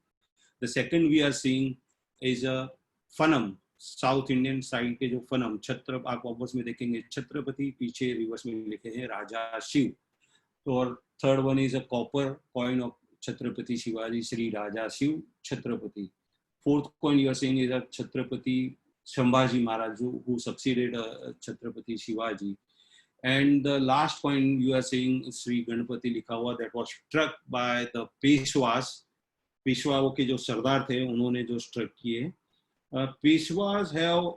The second we are seeing is a fanam, south Indian side के जो फनम छत्र, आप obvious में देखेंगे छत्रपति, पीछे reverse में लिखे हैं राजा शिव. तो और third one is a copper coin of Chhatrapati Shivaji Shri Raja Shiv Chhatrapati. Fourth coin you are seeing is a Chhatrapati Sambhaji Maharaj who succeeded Chhatrapati Shivaji. And the last coin you are saying Sri Ganpati likha hua, that was struck by the Peshwas पेशवाओं के जो सरदार थे उन्होंने जो struck किए. Peshwas have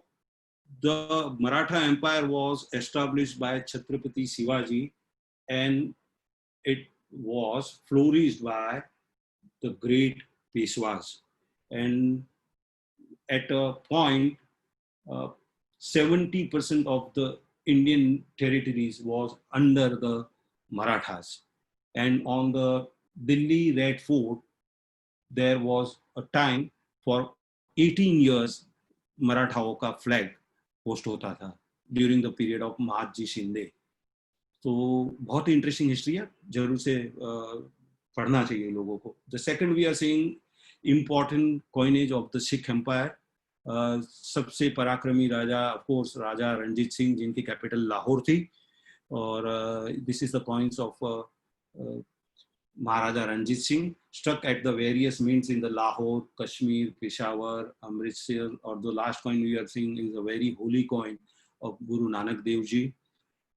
the Maratha Empire was established by Chhatrapati Shivaji, and it was flourished by the great Peshwas. And at a point, uh, 70% of the Indian territories was under the Marathas. And on the Delhi Red Fort, there was a time for 18 years मराठाओं का flag post होता था during the period of Mahadji Shinde. तो बहुत ही interesting history है, जरूर से पढ़ना चाहिए लोगों को. The second we are seeing important coinage of the Sikh empire. सबसे पराक्रमी राजा ऑफ कोर्स राजा रणजीत सिंह, जिनकी कैपिटल लाहौर थी. और this is the coins of Maharaja Ranjit Singh, struck at the various mints in the Lahore, Kashmir, Peshawar, Amritsar, or the last coin we are seeing is a very holy coin of Guru Nanak Dev Ji.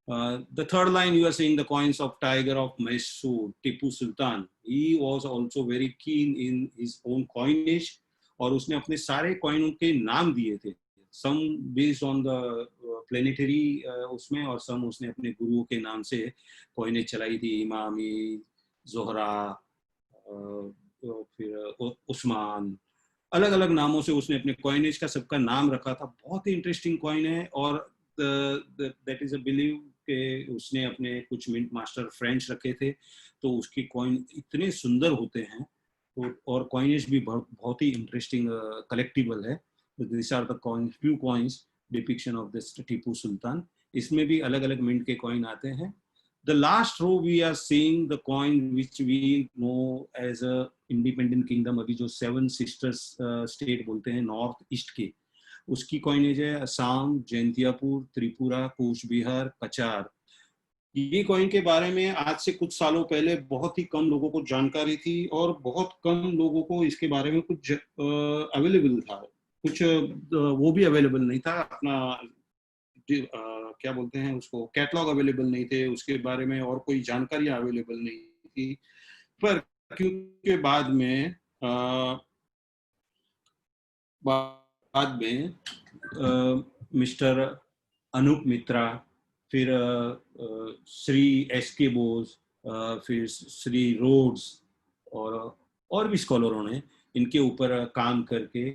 The third line you are seeing the coins of Tiger of Mysore, Tipu Sultan. He was also very keen in his own coinage, और उसने अपने सारे coin के नाम दिए थे. Some based on the planetary उसमें, और some उसने अपने गुरुओं के नाम से कॉइनेज चलाई थी. इमामी, जोहरा, फिर उस्मान, अलग अलग नामों से उसने अपने कॉइनेज का सबका नाम रखा था. बहुत ही इंटरेस्टिंग कॉइन है. और दैट इज अ बिलीव के उसने अपने कुछ मिंट मास्टर फ्रेंच रखे थे, तो उसकी कॉइन इतने सुंदर होते हैं. तो और कॉइनेज भी बहुत ही इंटरेस्टिंग कलेक्टिबल है. This are the coins, few coins depiction of this Tipu Sultan. इसमें भी अलग अलग मिंट के कॉइन आते हैं. The last row we are seeing the coin which we know as a independent kingdom, अभी जो सेवन सिस्टर्स स्टेट बोलते हैं नॉर्थ ईस्ट के, उसकी कॉइनेज है असम, जैंतियापुर, त्रिपुरा, कूच बिहार, कचार. ये कॉइन के बारे में आज से कुछ सालों पहले बहुत ही कम लोगों को जानकारी थी, और बहुत कम लोगों को इसके बारे में कुछ अवेलेबल था. कुछ वो भी अवेलेबल नहीं था, अपना क्या बोलते हैं उसको, कैटलॉग अवेलेबल नहीं थे उसके बारे में, और कोई जानकारी अवेलेबल नहीं थी. पर क्योंकि बाद में मिस्टर अनूप मित्रा, फिर श्री एस.के. बोस, फिर श्री रोड्स, और भी स्कॉलरों ने इनके ऊपर काम करके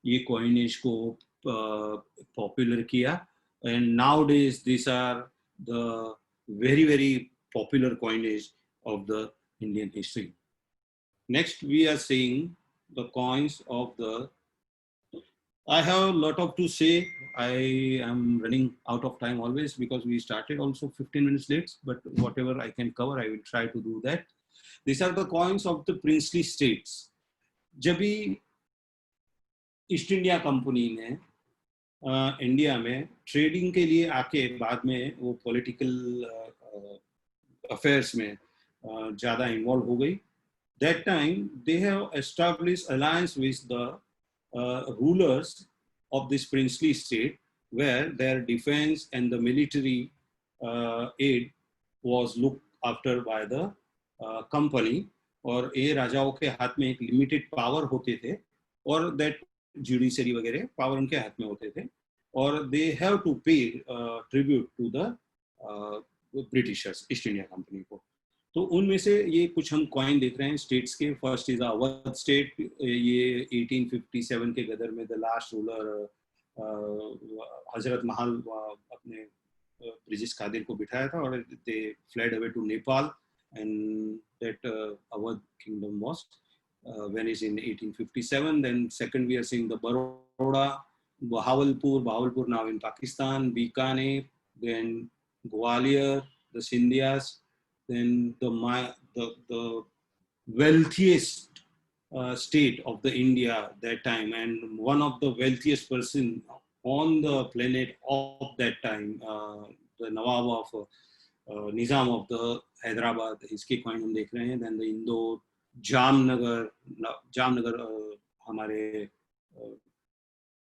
ये कॉइनेज को पॉपुलर किया. And nowadays these are the very popular coinage of the Indian history. Next we are seeing the coins of the, I have a lot of to say. I am running out of time always because we started also 15 minutes late, but whatever I can cover I will try to do that. These are the coins of the princely states. जब भी east India company ने India में trading के लिए आके बाद में वो पॉलिटिकल अफेयर्स में ज़्यादा इन्वॉल्व हो गई. That time they have established alliance with the rulers of this princely state, where their defense and the military aid was looked after by the company. और ये राजाओं के हाथ में एक लिमिटेड पावर होते थे, और दैट जुडिशरी वगैरह पावर उनके हाथ में होते थे, और they have to pay tribute to the Britishers, East India company को. तो उनमें से ये कुछ हम कॉइन देख रहे हैं स्टेट्स के. First is Awadh state. ये 1857 के गदर में the last ruler Hazrat Mahal अपने ब्रिटिश कादिर को बिठाया था, और they fled away to Nepal, and that Awadh kingdom was vanished in 1857. Then second we are seeing the Baroda, Bahawalpur now in Pakistan, Bikaner, then Gwalior, the Sindhyas, then the wealthiest state of the India that time, and one of the wealthiest person on the planet of that time, the Nawab of Nizam of the Hyderabad, इसके coin हम देख रहे हैं. Then the Indore, Jamnagar हमारे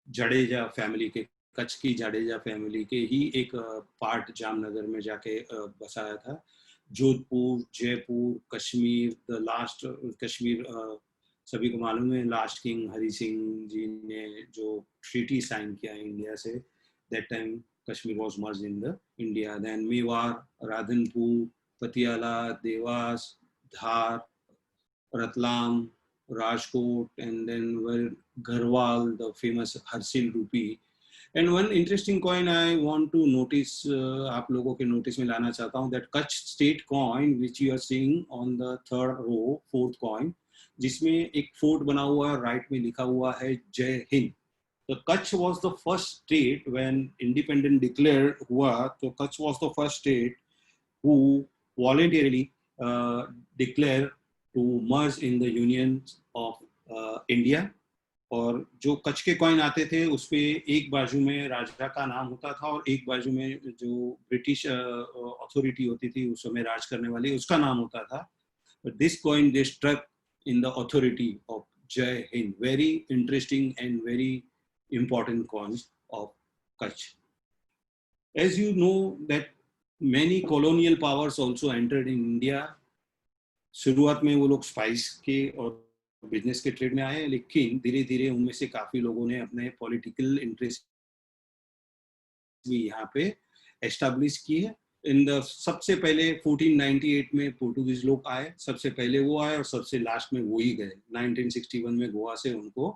Jadeja family के, कच्छ की Jadeja family के ही एक पार्ट जामनगर में जाके बसाया था. जोधपुर, जयपुर, कश्मीर, द लास्ट कश्मीर सभी को मालूम है लास्ट किंग हरि सिंह जी ने जो ट्रीटी साइन किया इंडिया से, that time Kashmir was merged in the India. Then Mewar, Radhanpur, Patiala, Dewas, Dhar, Ratlam, Rajkot, and then were Garhwal, the famous Harsil rupee. And one interesting coin I want to notice, आप लोगों के notice में लाना चाहता हूँ, that Kutch state coin which you are seeing on the third row, fourth coin, जिसमें एक fort बना हुआ है, right में लिखा हुआ है जय Hind. The Kutch was the first state when independent declared हुआ, तो Kutch was the first state who voluntarily declared to merge in the union of India. और जो कच्छ के कॉइन आते थे उस पे एक बाजू में राजा का नाम होता था और एक बाजू में जो ब्रिटिश अथॉरिटी होती थी उस समय राज करने वाली उसका नाम होता था. But this coin they struck in the authority of Jai Hind. Very interesting and very important coins of Kutch. As you know that many colonial powers also entered in India. शुरुआत में वो लोग स्पाइस के और business के trade में आए, लेकिन धीरे धीरे उनमें से काफी लोगों ने अपने पॉलिटिकल इंटरेस्ट भी यहाँ पे एस्टैब्लिश किए. सबसे पहले 1498 में पोर्टुगीज लोग आए, सबसे पहले वो आए और सबसे लास्ट में वो ही गए. 1961 में गोवा से उनको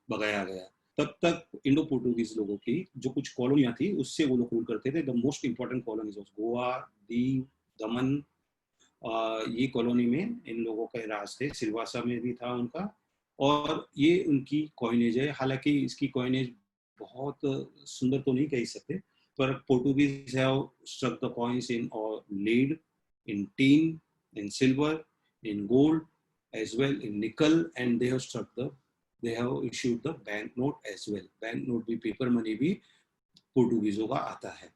भगाया गया. तब तक इंडो पोर्टुगीज लोगों की जो कुछ कॉलोनियां थी उससे वो लोग रूल करते थे. The most important colonies of Goa, Diu, दमन, ये कॉलोनी में इन लोगों के राज थे. सिलवासा में भी था उनका, और ये उनकी कॉइनेज है. हालांकि इसकी कॉइनेज बहुत सुंदर तो नहीं कह सकते, पर Portuguese have struck the coins in lead, in tin, in silver, in gold, as well in nickel, and they have issued the banknote as well. Banknote भी, पेपर मनी भी पोर्टुगीजों का आता है.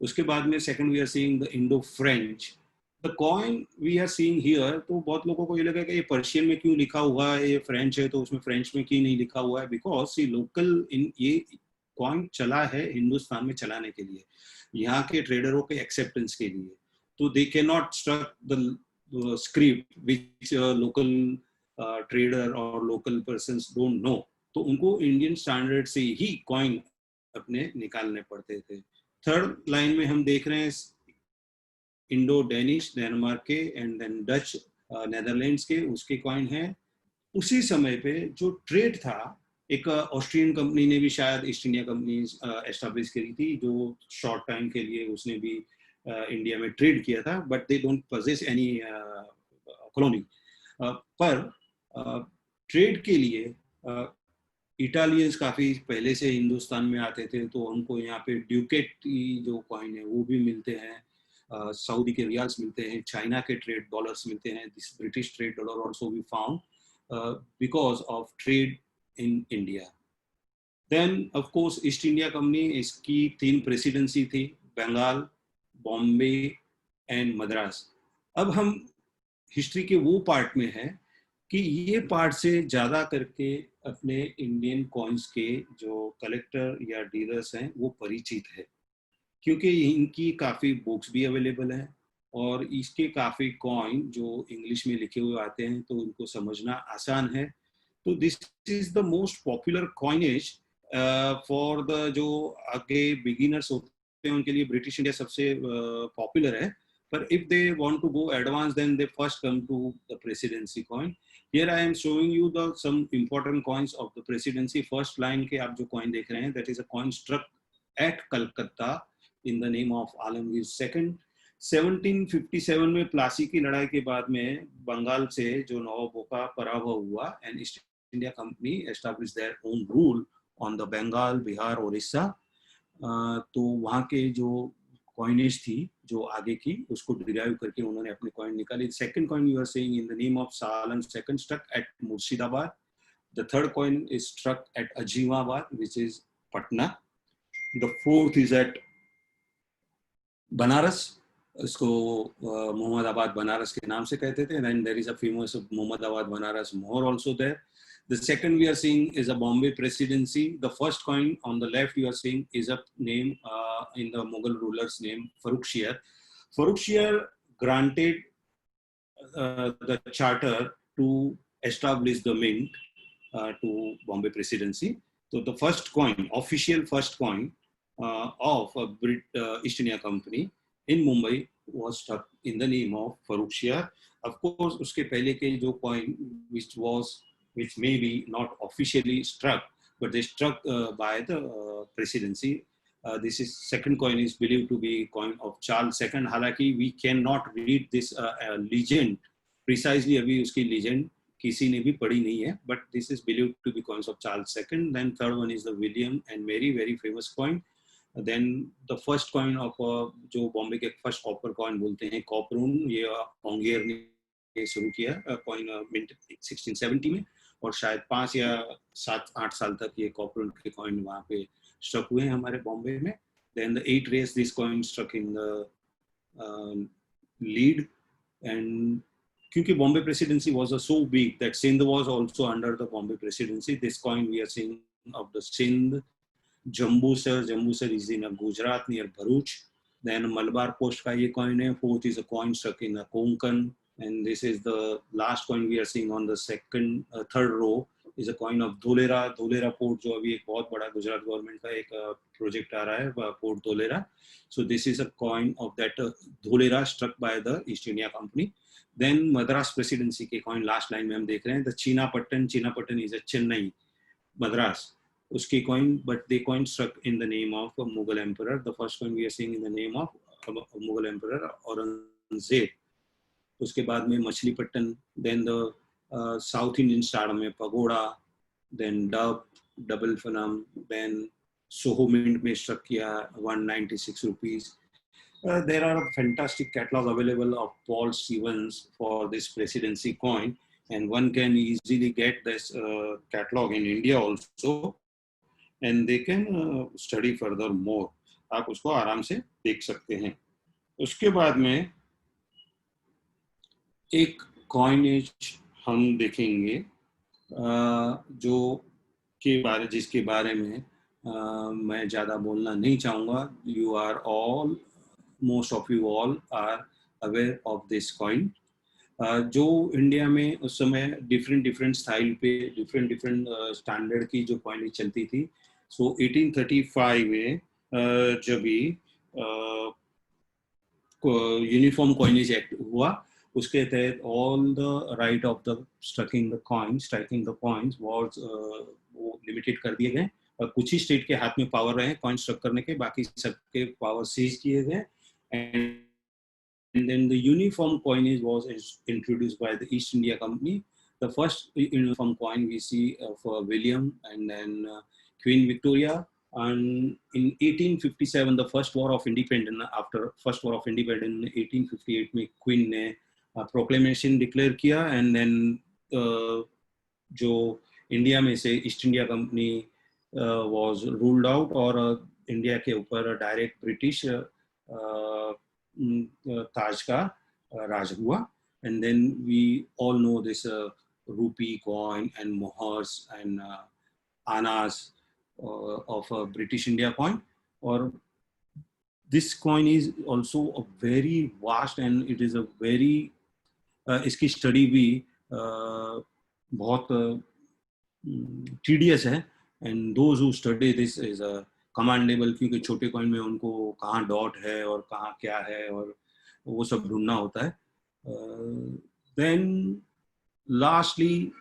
उसके बाद में second we are seeing the Indo French. The coin we are seeing here, तो बहुत लोगों को ये लगा कि ये पर्शियन में क्यों लिखा हुआ है, ये फ्रेंच है तो उसमें फ्रेंच में क्यों नहीं लिखा हुआ है. बिकॉज ये लोकल ये कॉइन चला है हिंदुस्तान में चलाने के लिए, यहाँ के ट्रेडरों के एक्सेप्टेंस के लिए. तो they can not struck the script which local trader और लोकल पर्सन्स डोंट नो. तो उनको इंडियन स्टैंडर्ड से ही कॉइन अपने निकालने पड़ते थे. थर्ड लाइन में हम देख रहे हैं इंडो डेनिश, डेनमार्क के, एंड देन डच, नेदरलैंड्स के, उसके कॉइन है. उसी समय पे जो ट्रेड था, एक ऑस्ट्रियन कंपनी ने भी शायद ईस्ट इंडिया कंपनी एस्टैब्लिश करी थी, जो शॉर्ट टाइम के लिए उसने भी इंडिया में ट्रेड किया था, but they don't possess any colony. पर ट्रेड के लिए इटालियंस काफ़ी पहले से हिंदुस्तान में आते थे, तो हमको यहाँ पे ड्यूकेट की जो कॉइन है वो भी मिलते हैं, सऊदी के रियाल्स मिलते हैं, चाइना के ट्रेड डॉलर्स मिलते हैं. This British trade dollar also we found because of trade in India. Then of course East India company, इसकी 3 प्रेसिडेंसी थी, बंगाल, बॉम्बे एंड मद्रास. अब हम हिस्ट्री के वो पार्ट में है कि ये पार्ट से ज़्यादा करके अपने इंडियन कॉइन्स के जो कलेक्टर या डीलर्स हैं वो परिचित है, क्योंकि इनकी काफ़ी बुक्स भी अवेलेबल हैं और इसके काफ़ी कॉइन जो इंग्लिश में लिखे हुए आते हैं, तो उनको समझना आसान है. तो this is the most popular coinage for the जो आगे बिगिनर्स होते हैं उनके लिए ब्रिटिश इंडिया सबसे पॉपुलर है. पर if they want to go advanced, then they first come to the presidency coin. Here I am showing you the some important coins of the presidency. First line के आप जो coin देख रहे हैं, that is a coin struck at Calcutta in the name of Alamgir II. 1757 में प्लासी की लड़ाई के बाद में बंगाल से जो नवाबों का पराभव हुआ, and East India Company established their own rule on the Bengal, Bihar, Orissa. तो वहाँ के जो कॉइनेज थी जो आगे की, उसको डिराइव करके उन्होंने अपने कॉइन निकाली. Second coin you are saying in the name of सालन second struck at Murshidabad. The third coin is struck at Azimabad which is Patna. The fourth is at Banaras, इसको मोहम्मदाबाद बनारस के नाम से कहते थे. Then there is a famous Mohammadabad Banaras mohur also there. The second we are seeing is a Bombay Presidency. The first coin on the left you are seeing is a name in the Mughal ruler's name, Farrukhsiyar. Farrukhsiyar granted the charter to established the mint to Bombay Presidency. So the first coin, official first coin of a East India Company in Mumbai was struck in the name of Farooq Shiar. Of course, उसके पहले के जो coin which may be not officially struck, but they struck by the presidency. This is second coin is believed to be coin of Charles II. हालांकि we cannot read this legend precisely. अभी उसकी legend किसी ने भी पढ़ी नहीं है, but this is believed to be coins of Charles II. Then third one is the William and Mary, very famous coin. Then the first coin of जो बॉम्बे के फर्स्ट कॉपर कॉइन बोलते हैं कॉपरून, ये ऑंगियर ने शुरू किया कॉइन मिंट 1670 में, और शायद 5 या 7-8 साल तक ये कॉपरून के कॉइन वहाँ पे स्ट्रक हुए हैं हमारे बॉम्बे में. Then the 8 rays this coin struck in the lead, and क्योंकि Bombay Presidency was so big that Sindh was also under the Bombay Presidency. This coin we are seeing of the Sindh. Jambusar is in Gujarat near Bharuch. Then Malabar Post का ये coin है. Fourth is a coin struck in Konkan, and this is the last coin we are seeing on the third row is a coin of Dholera. Dholera Port जो अभी एक बहुत बड़ा Gujarat government का एक प्रोजेक्ट आ रहा है, Port Dholera. So this is a coin of that Dholera struck by the East India Company. Then Madras Presidency के coin last line में हम देख रहे हैं. The Chinapattan is a Chennai, Madras. उसकी coin, but the coin struck in the name of a Mughal emperor. The first coin we are seeing in the name of Mughal emperor Aurangzeb. उसके बाद में मछलीपट्टन. Then the South Indian star में Pagoda. Then double Phanam. Then Soho Mint में struck किया 196 rupees. There are a fantastic catalog available of Paul Stevens for this presidency coin, and one can easily get this catalog in India also, and they can study further more. आप उसको आराम से देख सकते हैं. उसके बाद में एक कॉइनेज हम देखेंगे जिसके बारे में मैं ज़्यादा बोलना नहीं चाहूँगा. Most of you all are aware of this coin. जो इंडिया में उस समय डिफरेंट स्टाइल पे डिफरेंट स्टैंडर्ड की जो कॉइन चलती थी. सो 1835 में जब भी यूनिफॉर्म कॉइनेज एक्ट हुआ, उसके तहत all the right of the striking the coins was वो लिमिटेड कर दिए गए. कुछ ही स्टेट के हाथ में पावर रहे कॉइन स्ट्रक करने के, बाकी सबके पावर सीज किए गए. And then the uniform coinage was introduced by the East India Company. The first uniform coin we see for William and then Queen Victoria. And in 1857, the first war of independence, after first war of independence, 1858 में Queen ने proclamation declare किया, and then जो India में से east India company was ruled out, और India के ऊपर direct British ताज का राज हुआ. And then we all know this rupee coin and mohurs and annas of a British India coin. Or this coin is also a very vast, and it is a very इसकी study भी बहुत tedious है. And those who study this is a commendable, क्योंकि छोटे coin में उनको कहाँ dot है और कहाँ क्या है और वो सब ढूंढना होता है. देन लास्टली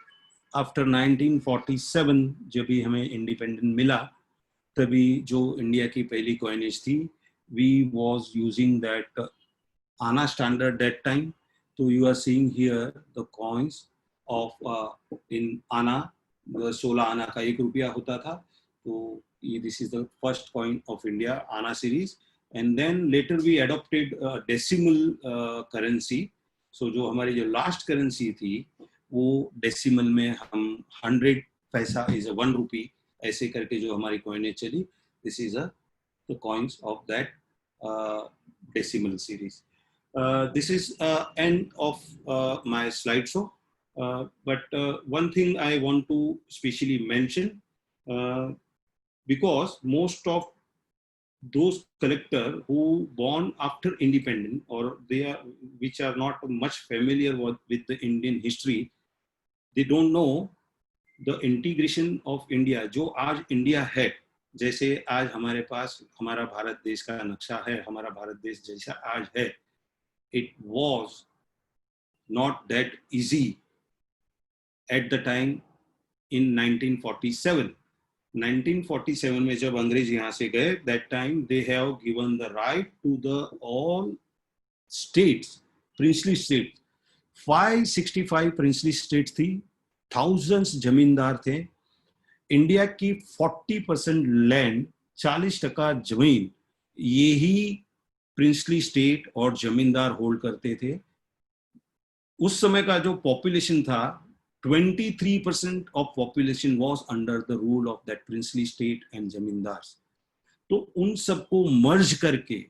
आफ्टर 1947 जब भी हमें इंडिपेंडेंट मिला, तभी जो इंडिया की पहली कॉइनेज थी, we was using that anna standard that time. तो you are seeing here the coins of in anna. 16 आना का 1 रुपया होता था. तो this is the first coin of India, Anna series. And then later we adopted decimal currency. So जो हमारी जो last currency थी, वो decimal में हम 100 पैसा is a 1 rupee ऐसे करके जो हमारी coinage चली. This is the coins of that decimal series. This is end of my slideshow. But one thing I want to specially mention, because most of those collectors who born after independence, or which are not much familiar with the Indian history, they don't know the integration of India. जो आज India है, जैसे आज हमारे पास हमारा भारत देश का नक्शा है, हमारा भारत देश जैसा आज है, it was not that easy at the time in 1947. 1947 में जब अंग्रेज यहाँ से गए, that time they have given the right to the all states, princely states. 565 princely states थी, thousands जमींदार थे. इंडिया की 40% लैंड, 40% जमीन यही प्रिंसली स्टेट और जमींदार होल्ड करते थे. उस समय का जो पॉपुलेशन था, 23% of population was under the rule of that princely state and zamindars. तो उन सबको मर्ज करके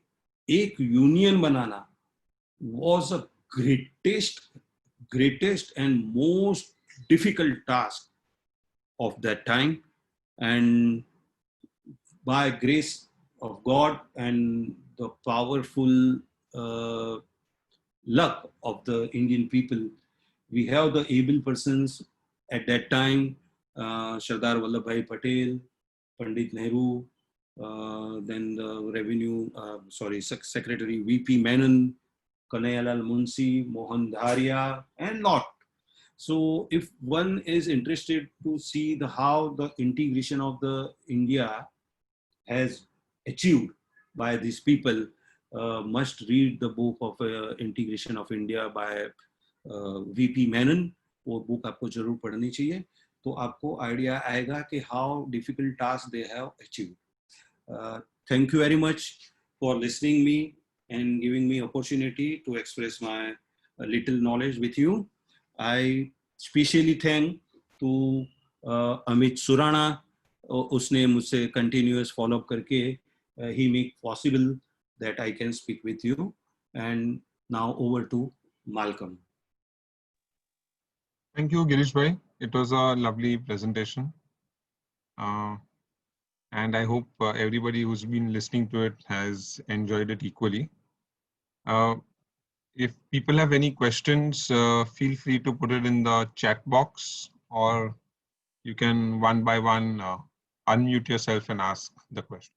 एक union banana was a greatest and most difficult task of that time, and by grace of God and the powerful luck of the Indian people, we have the able persons at that time, Sardar Vallabhbhai Patel, Pandit Nehru, then the Secretary VP Menon, Kanhaiya Munshi, Mohan Dharia, and lot. So if one is interested to see how the integration of the India has achieved by these people, must read the book of Integration of India by VP Menon. वो book आपको जरूर पढ़नी चाहिए, तो आपको idea आएगा कि how difficult task they have achieved. Thank you very much for listening me and giving me opportunity to express my little knowledge with you. I specially thank to Amit Surana. उसने मुझसे continuous follow up करके he make possible that I can speak with you. And now over to Malcolm. Thank you, Girish bhai. It was a lovely presentation. And I hope everybody who's been listening to it has enjoyed it equally. If people have any questions, feel free to put it in the chat box, or you can one by one unmute yourself and ask the question.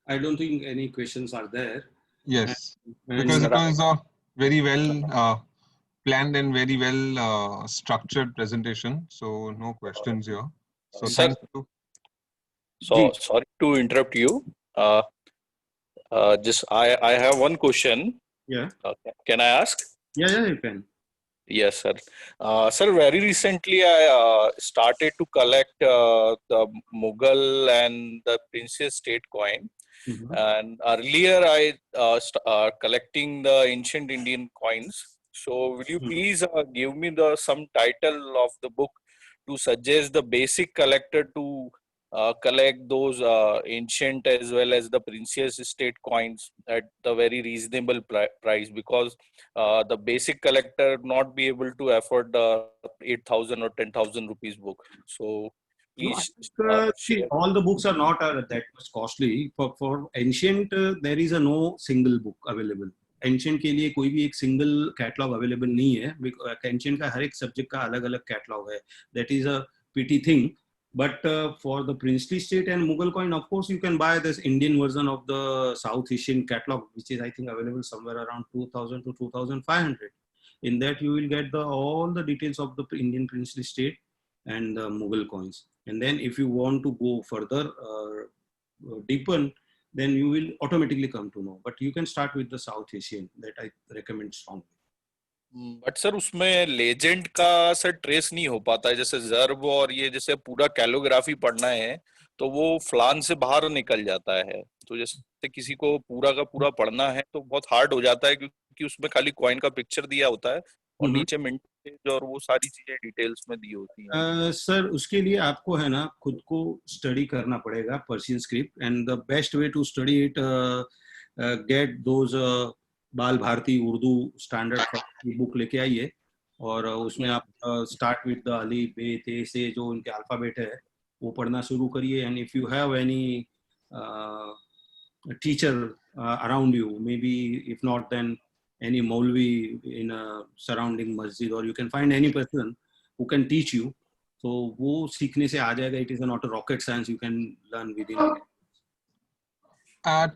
I don't think any questions are there. Yes, because it was a very well planned and very well structured presentation. So no questions here. So thank you. So sorry to interrupt you. Just I have one question. Yeah. Can I ask? Yeah, you can. Yes, sir. Sir, very recently I started to collect the Mughal and the Princess State coin. Mm-hmm. And earlier I collecting the ancient Indian coins. So will you please give me some title of the book to suggest the basic collector to collect those ancient as well as the Princess State coins at the very reasonable price, because the basic collector not be able to afford the 8,000 or 10,000 rupees book. So please. No, see, all the books are not that much costly. For ancient, there is no single book available. Ancient के लिए कोई भी एक single catalog available नहीं है. Ancient का हर एक subject का अलग-अलग catalog है. That is a pity thing. But for the princely state and Mughal coin, of course, you can buy this Indian version of the South Asian catalog, which is, I think, available somewhere around 2,000 to 2,500. In that, you will get all the details of the Indian princely state and the Mughal coins. And then if you want to go further, deepen, then you will automatically come to know. But you can start with the South Asian, that I recommend strongly. But sir उसमें legend का sir trace नहीं हो पाता है, जैसे जर्ब और ये जैसे पूरा कैलोग्राफी पढ़ना है तो वो फ्लान से बाहर निकल जाता है. तो जैसे किसी को पूरा का पूरा पढ़ना है तो बहुत हार्ड हो जाता है, क्योंकि उसमें खाली कॉइन का पिक्चर दिया होता है और नीचे मिंट और वो सारी चीजें डिटेल्स में दी होती हैं. सर उसके लिए आपको है ना खुद को स्टडी करना पड़ेगा Persian script, and the best way to study it, get those Bal Bharati Urdu standard की बुक लेके आइए, और उसमें आप स्टार्ट विद द अली बे ते से जो उनके अल्फाबेट है वो पढ़ना शुरू करिए. And if you have any teacher around you, maybe if not, then any Maulvi in a surrounding masjid, or you can find any person who can teach you. So वो सीखने से आ जाएगा. It is not a rocket science. You can learn within.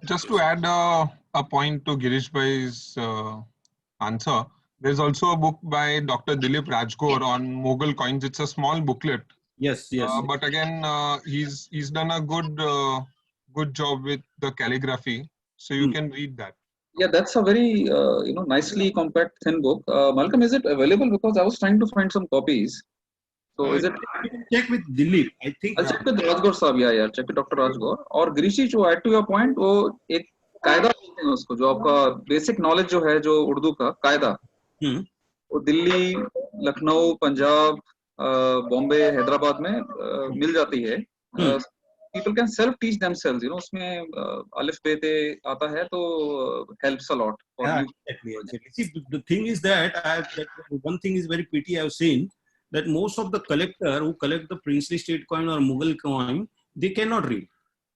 Just to add a point to Girish Bhai's answer, there's also a book by Dr. Dilip Rajgor on Mughal coins. It's a small booklet. Yes, yes. But again, he's done a good job with the calligraphy, so you can read that. Yeah, that's a very nicely compact thin book. Malcolm, is it available? Because I was trying to find some copies. So is it? You can check with Dilip. I think. I'll check with Rajgor साहब. Yeah, check with Dr. Rajgor. और Girish to add to your point, वो एक कायदा बोलते हैं उसको, जो आपका basic knowledge जो है, जो उर्दू का कायदा, वो दिल्ली, लखनऊ, पंजाब, बॉम्बे, हैदराबाद में मिल जाती है. People can self teach themselves. You know, उसमें अलिफ बे ते आता है, तो helps a lot. Yeah, exactly. See, the thing is that one thing is very pity. I've seen that most of the collector who collect the princely state coin or Mughal coin, they cannot read.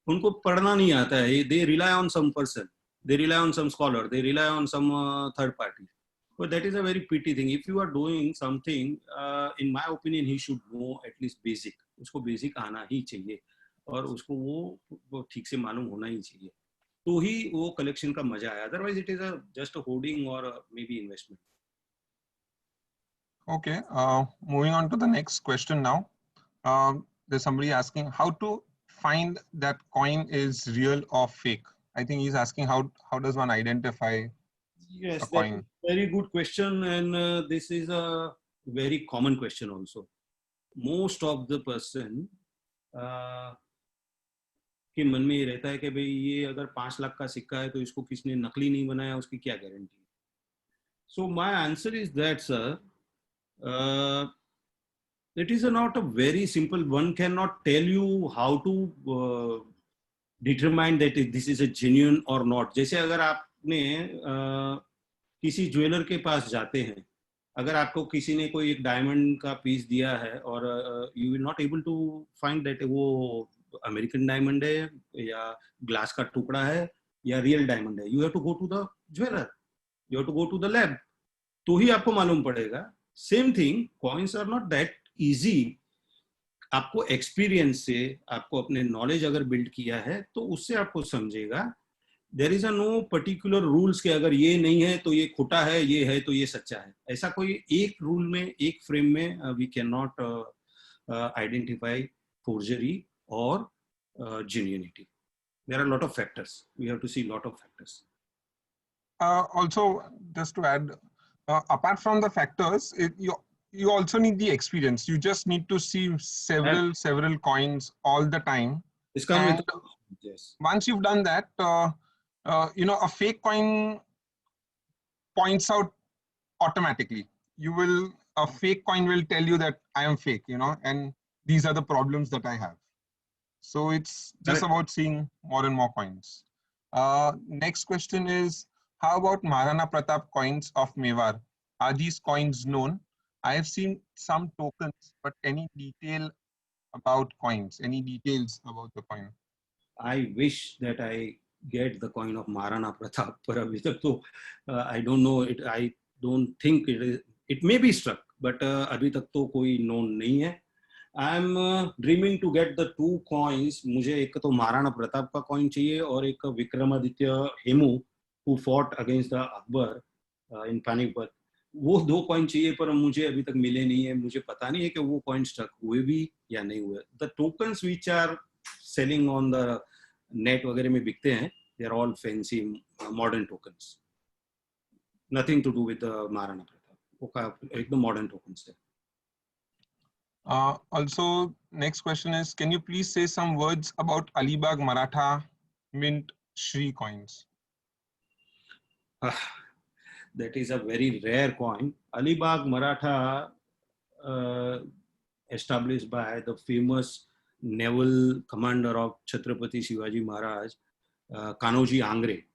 उनको पढ़ना नहीं आता है. They rely on some person. They rely on some scholar. They rely on some third party. But that is a very pity thing. If you are doing something, in my opinion, he should know at least basic. उसको basic आना ही चाहिए और उसको वो ठीक से मालूम होना ही चाहिए. तो ही वो collection का मजा है. Otherwise, it is just a hoarding or maybe investment. Okay, moving on to the next question now. There's somebody asking how to find that coin is real or fake. I think he's asking how does one identify Yes, a coin? Very good question, and this is a very common question also. Most of the person के मन में ये रहता है कि भाई ये अगर 5 लाख का सिक्का है तो इसको किसने नकली नहीं बनाया, उसकी क्या guarantee. So my answer is that, sir, it is not a very simple. One cannot tell you how to determine that this is a genuine or not. जैसे अगर आपने किसी ज्वेलर के पास जाते हैं, अगर आपको किसी ने कोई एक डायमंड का पीस दिया है और you will not able to find that वो अमेरिकन डायमंड है या ग्लास का टुकड़ा है या रियल डायमंड है, you have to go to the jeweller, you have to go to the lab, तो ही आपको मालूम पड़ेगा. Same thing, coins are not that easy. आपको एक्सपीरियंस से, आपको अपने नॉलेज अगर बिल्ड किया है तो उससे आपको समझेगा. There is a no particular rules के अगर ये नहीं है तो ये खोटा है, ये है तो ये सच्चा है. ऐसा कोई एक रूल में, एक फ्रेम में we can not identify forgery और genuinity. There are a lot of factors. We have to see a lot of factors. Also, just to add, apart from the factors, you also need the experience. You just need to see several coins all the time. Yes. Once you've done that, a fake coin points out automatically. A fake coin will tell you that I am fake, and these are the problems that I have. So it's just about seeing more and more coins. Next question is, how about Maharana Pratap coins of Mewar? Are these coins known? I have seen some tokens, but any detail about coins? Any details about the coin? I wish that I get the coin of Maharana Pratap, but abhi tak to I don't know it. I don't think it is. It may be struck, but abhi tak to koi known nahi hai. I'm dreaming to get the 2 coins. मुझे एक तो महाराणा प्रताप का coin चाहिए और एक Vikramaditya Hemu who fought against the Akbar in Panipat. वो 2 coin चाहिए, पर मुझे अभी तक मिले नहीं है. मुझे पता नहीं है कि वो कॉइन स्ट्रक हुए भी या नहीं हुए. The tokens which are selling on the net वगैरह में बिकते हैं, they are all fancy modern tokens. Nothing to do with the Maharana Pratap. वो एकदम modern tokens है. Also, next question is, can you please say some words about Alibag Maratha Mint Shri coins? That is a very rare coin. Alibag Maratha, established by the famous naval commander of Chhatrapati Shivaji Maharaj, Kanoji Angre.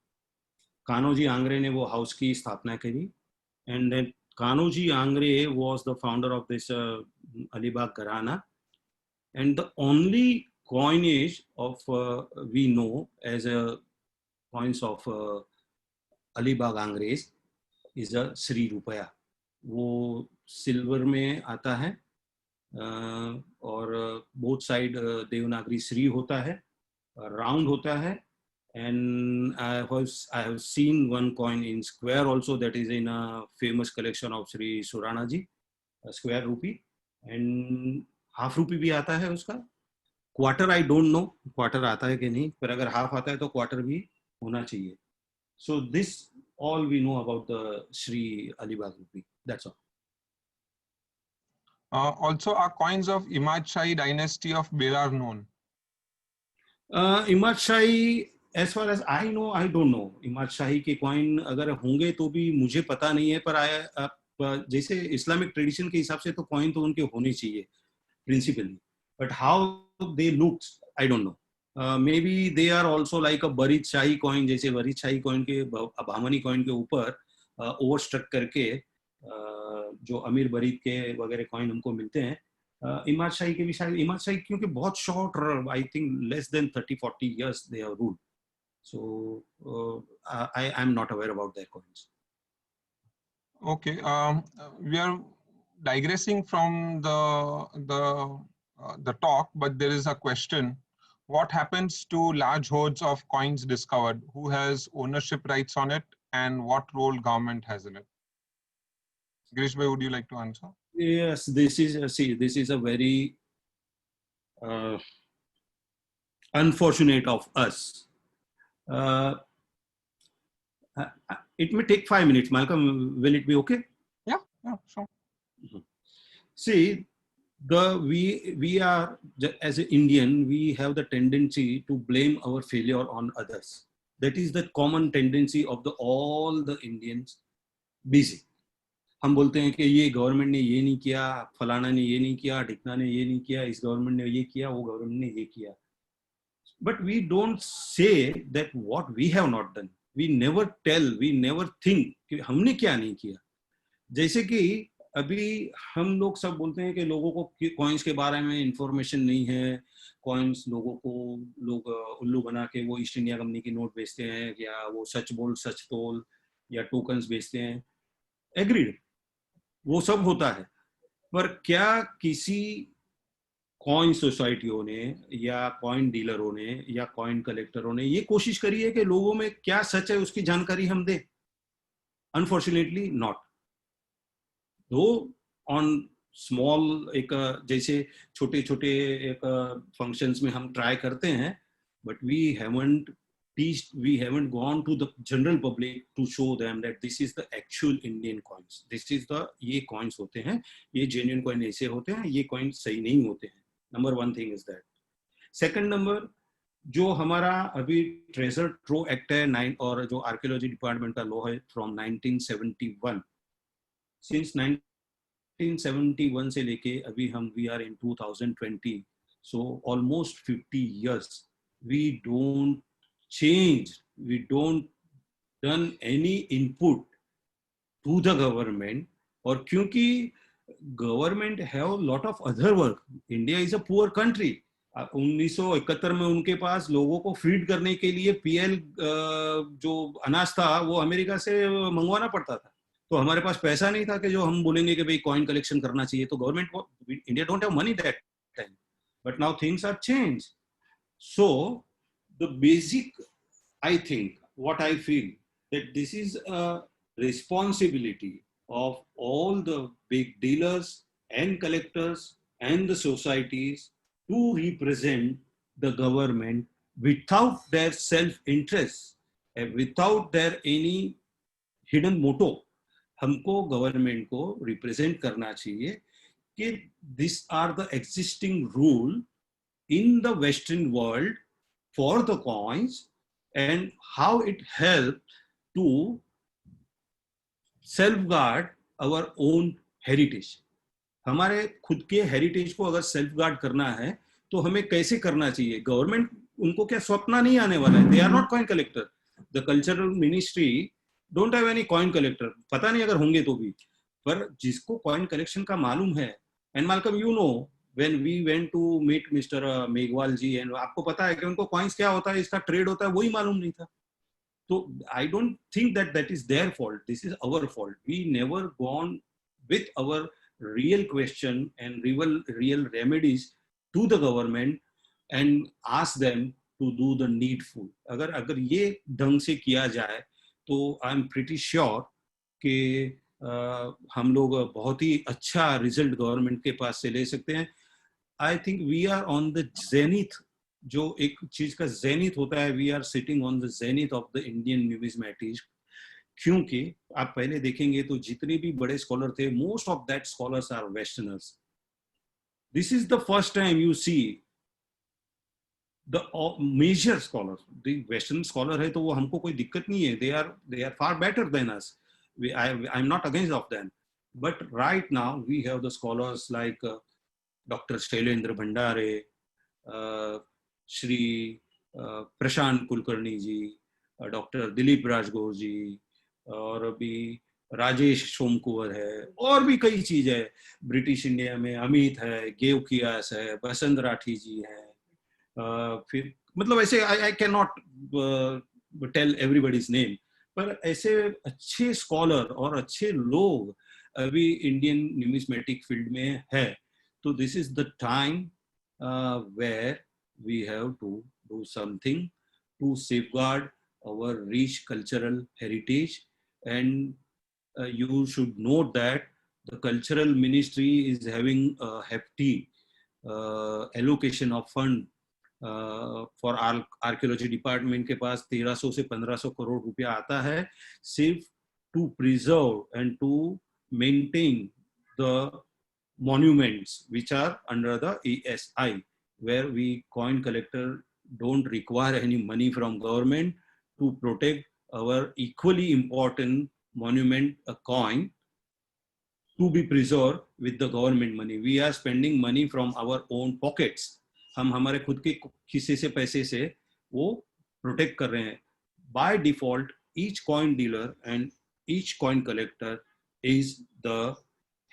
Kanoji Angre ने वो house की स्थापना करी, and then Kanoji Angre was the founder of this Alibag Gharana, and the only coinage of we know as a coins of Alibag अंग्रेज is a Sri रुपया. वो silver में आता है और बोथ साइड देवनागरी श्री होता है, राउंड होता है, and I have seen one coin in square also, that is in a famous collection of Sri Surana ji, a square rupee, and half rupee भी आता है उसका. Quarter I don't know quarter आता है कि नहीं, पर अगर हाफ आता है तो क्वार्टर भी होना चाहिए. So this all we know about the Sri Alibag rupee. That's all. Also, are coins of Imad Shahi dynasty of Berar known? Imad Shahi, as far as I know, I don't know. Imad Shahi के coin अगर होंगे तो भी मुझे पता नहीं है, पर जैसे इस्लामिक ट्रेडिशन के हिसाब से तो coin तो उनके होने चाहिए principally. But how they look, I don't know. Maybe they are also like a Barit Shahi coin, जैसे Barit Shahi coin के भामनी coin के ऊपर overstruck करके जो अमीर बरीद के वगैरह कॉइन हमको मिलते हैं. इमाद शाही के भी शायद, इमाद शाही क्योंकि बहुत short, I think less than 30-40 years they have ruled, so I am not aware about their coins. Okay, we are digressing from the talk, but there is a question. What happens to large hoards of coins discovered? Who has ownership rights on it, and what role government has in it? Girish bhai, would you like to answer? Yes, this is a very unfortunate of us. It may take 5 minutes. Malcolm, will it be okay? Yeah, sure. See, we are, as an Indian, we have the tendency to blame our failure on others. That is the common tendency of all the Indians. Busy. हम बोलते हैं कि ये government ने ये नहीं किया, फलाना ने ये नहीं किया, ढिकना ने ये नहीं किया, इस गवर्नमेंट ने ये किया, वो गवर्नमेंट ने ये किया. But we don't say that what we have not done. We never tell, we never think कि हमने क्या नहीं किया. जैसे कि अभी हम लोग सब बोलते हैं कि लोगों को कॉइन्स के बारे में इंफॉर्मेशन नहीं है, कॉइन्स लोगों को लोग उल्लू बना के वो ईस्ट इंडिया कंपनी की नोट बेचते हैं, या वो सच बोल सच तोल या टोकन्स बेचते हैं. एग्रीड, वो सब होता है. पर क्या किसी कॉइन सोसाइटियों ने या कॉइन डीलरों ने या कॉइन कलेक्टरों ने ये कोशिश करी है कि लोगों में क्या सच है उसकी जानकारी हम दें? Unfortunately not. दो ऑन स्मॉल, एक जैसे छोटे छोटे एक फंक्शंस में हम ट्राई करते हैं, but we haven't gone to the general public to show them that this is the actual Indian coins. This is the, ये coins होते हैं, ये genuine coin ऐसे होते हैं, ये coins सही नहीं होते हैं. Number one thing is that. Second number, जो हमारा अभी ट्रेजर ट्रो एक्ट है 9 और जो आर्कियोलॉजी डिपार्टमेंट का लॉ है फ्रॉम 1971. सिंस 1971 से लेके अभी हम we are in 2020, so almost 50 years we don't change, we don't done any input to the government. और क्योंकि government have lot of other work, India is a poor country. 1971 में उनके पास लोगों को फीड करने के लिए पीएल जो अनाज था वो अमेरिका से मंगवाना पड़ता था, तो हमारे पास पैसा नहीं था कि जो हम बोलेंगे कि भाई कॉइन कलेक्शन करना चाहिए. तो government, India don't have money that time, but now things are change. So the basic, I think, what I feel, that this is a responsibility of all the big dealers and collectors and the societies to represent the government without their self-interest, without their any hidden motto. हमको government को represent करना चाहिए कि these are the existing rule in the Western world for the coins and how it helps to safeguard our own heritage. हमारे खुद के heritage को अगर सेल्फगार्ड करना है तो हमें कैसे करना चाहिए? गवर्नमेंट उनको क्या स्वप्न नहीं आने वाला है. They are not coin collector. The cultural ministry don't have any coin collector. पता नहीं अगर होंगे तो भी, पर जिसको कॉइन कलेक्शन का मालूम है, and Malcolm you know when we went to meet Mr. Meghwal ji, and आपको पता है कि उनको coins क्या होता है, इसका trade होता है, वही मालूम नहीं था. So I don't think that that is their fault. This is our fault. We never gone with our real question and real remedies to the government and ask them to do the needful. अगर ये ढंग से किया जाए तो I am pretty sure कि हम लोग बहुत ही अच्छा रिजल्ट गवर्नमेंट के पास से ले सकते हैं. I think we are on the zenith, जो एक चीज का जेनिथ होता है, we are sitting on the zenith of the Indian numismatics. क्योंकि आप पहले देखेंगे तो जितने भी बड़े स्कॉलर थे, most of that scholars are westerners. This is the first time you see the major scholars. The western scholar है तो वो हमको कोई दिक्कत नहीं है, they are far better than us. I'm not against of them, but right now we have the scholars like Dr. Shailendra Bhandare, Shri Prashant Kulkarni ji, Dr. Dilip Rajgor ji, और अभी राजेश सोमकुंवर है, और भी कई चीज है. ब्रिटिश इंडिया में अमित है, गेव कियास है, बसंत राठी जी है. फिर मतलब ऐसे I can not tell everybody's name, पर ऐसे अच्छे स्कॉलर और अच्छे लोग अभी इंडियन न्यूमिस्मेटिक फील्ड में है. तो this is the time where we have to do something to safeguard our rich cultural heritage. And you should note that the cultural ministry is having a hefty allocation of fund for archaeology department के पास 1300 से 1500 करोड़ रुपया आता है सिर्फ to preserve and to maintain the monuments which are under the ESI, where we coin collector don't require any money from government to protect our equally important monument, a coin, to be preserved with the government money. We are spending money from our own pockets. हम हमारे खुद के खिस्से से पैसे से वो protect कर रहे हैं. By default each coin dealer and each coin collector is the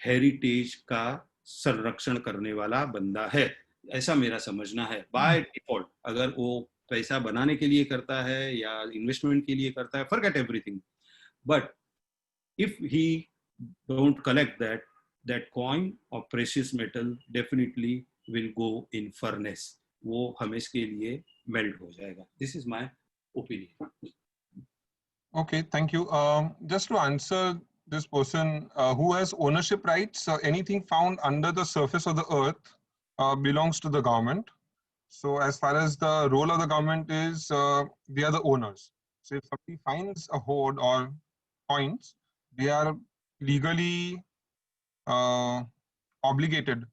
heritage का संरक्षण करने वाला बंदा है, ऐसा मेरा समझना है. बाय डिफॉल्ट अगर वो पैसा बनाने के लिए करता है या इन्वेस्टमेंट के लिए करता है, forget everything. But if he don't collect that coin of precious metal definitely will go in furnace. वो हमेशा के लिए melt हो जाएगा. This is my opinion. Okay, thank you. Just to answer this person, who has ownership rights, anything found under the surface of the earth belongs to the government. So as far as the role of the government is, they are the owners. So if somebody finds a hoard or coins, they are legally obligated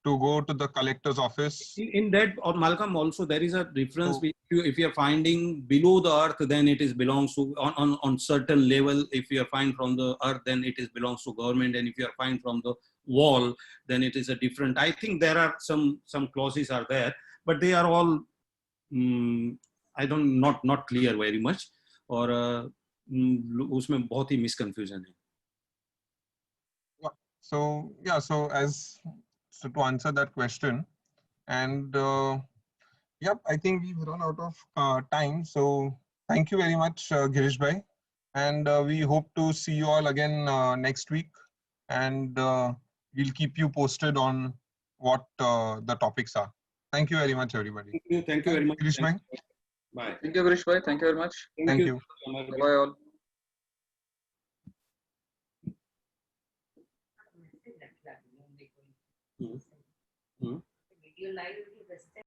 to go to the collector's office. In that, or Malcolm, also there is a difference. So, if you are finding below the earth, then it is belongs to on certain level. If you are find from the earth, then it is belongs to government. And if you are find from the wall, then it is a different. I think there are some clauses are there, but they are all I don't not clear very much. और उसमें बहुत ही misconfusion है. So yeah, so to answer that question, and yep, I think we've run out of time. So thank you very much, Girish bhai, and we hope to see you all again next week, and we'll keep you posted on what the topics are. Thank you very much, everybody. Thank you very much, Girish bhai. Bye. Thank you, Girish bhai. Thank you very much. Thank you. Bye all. Video live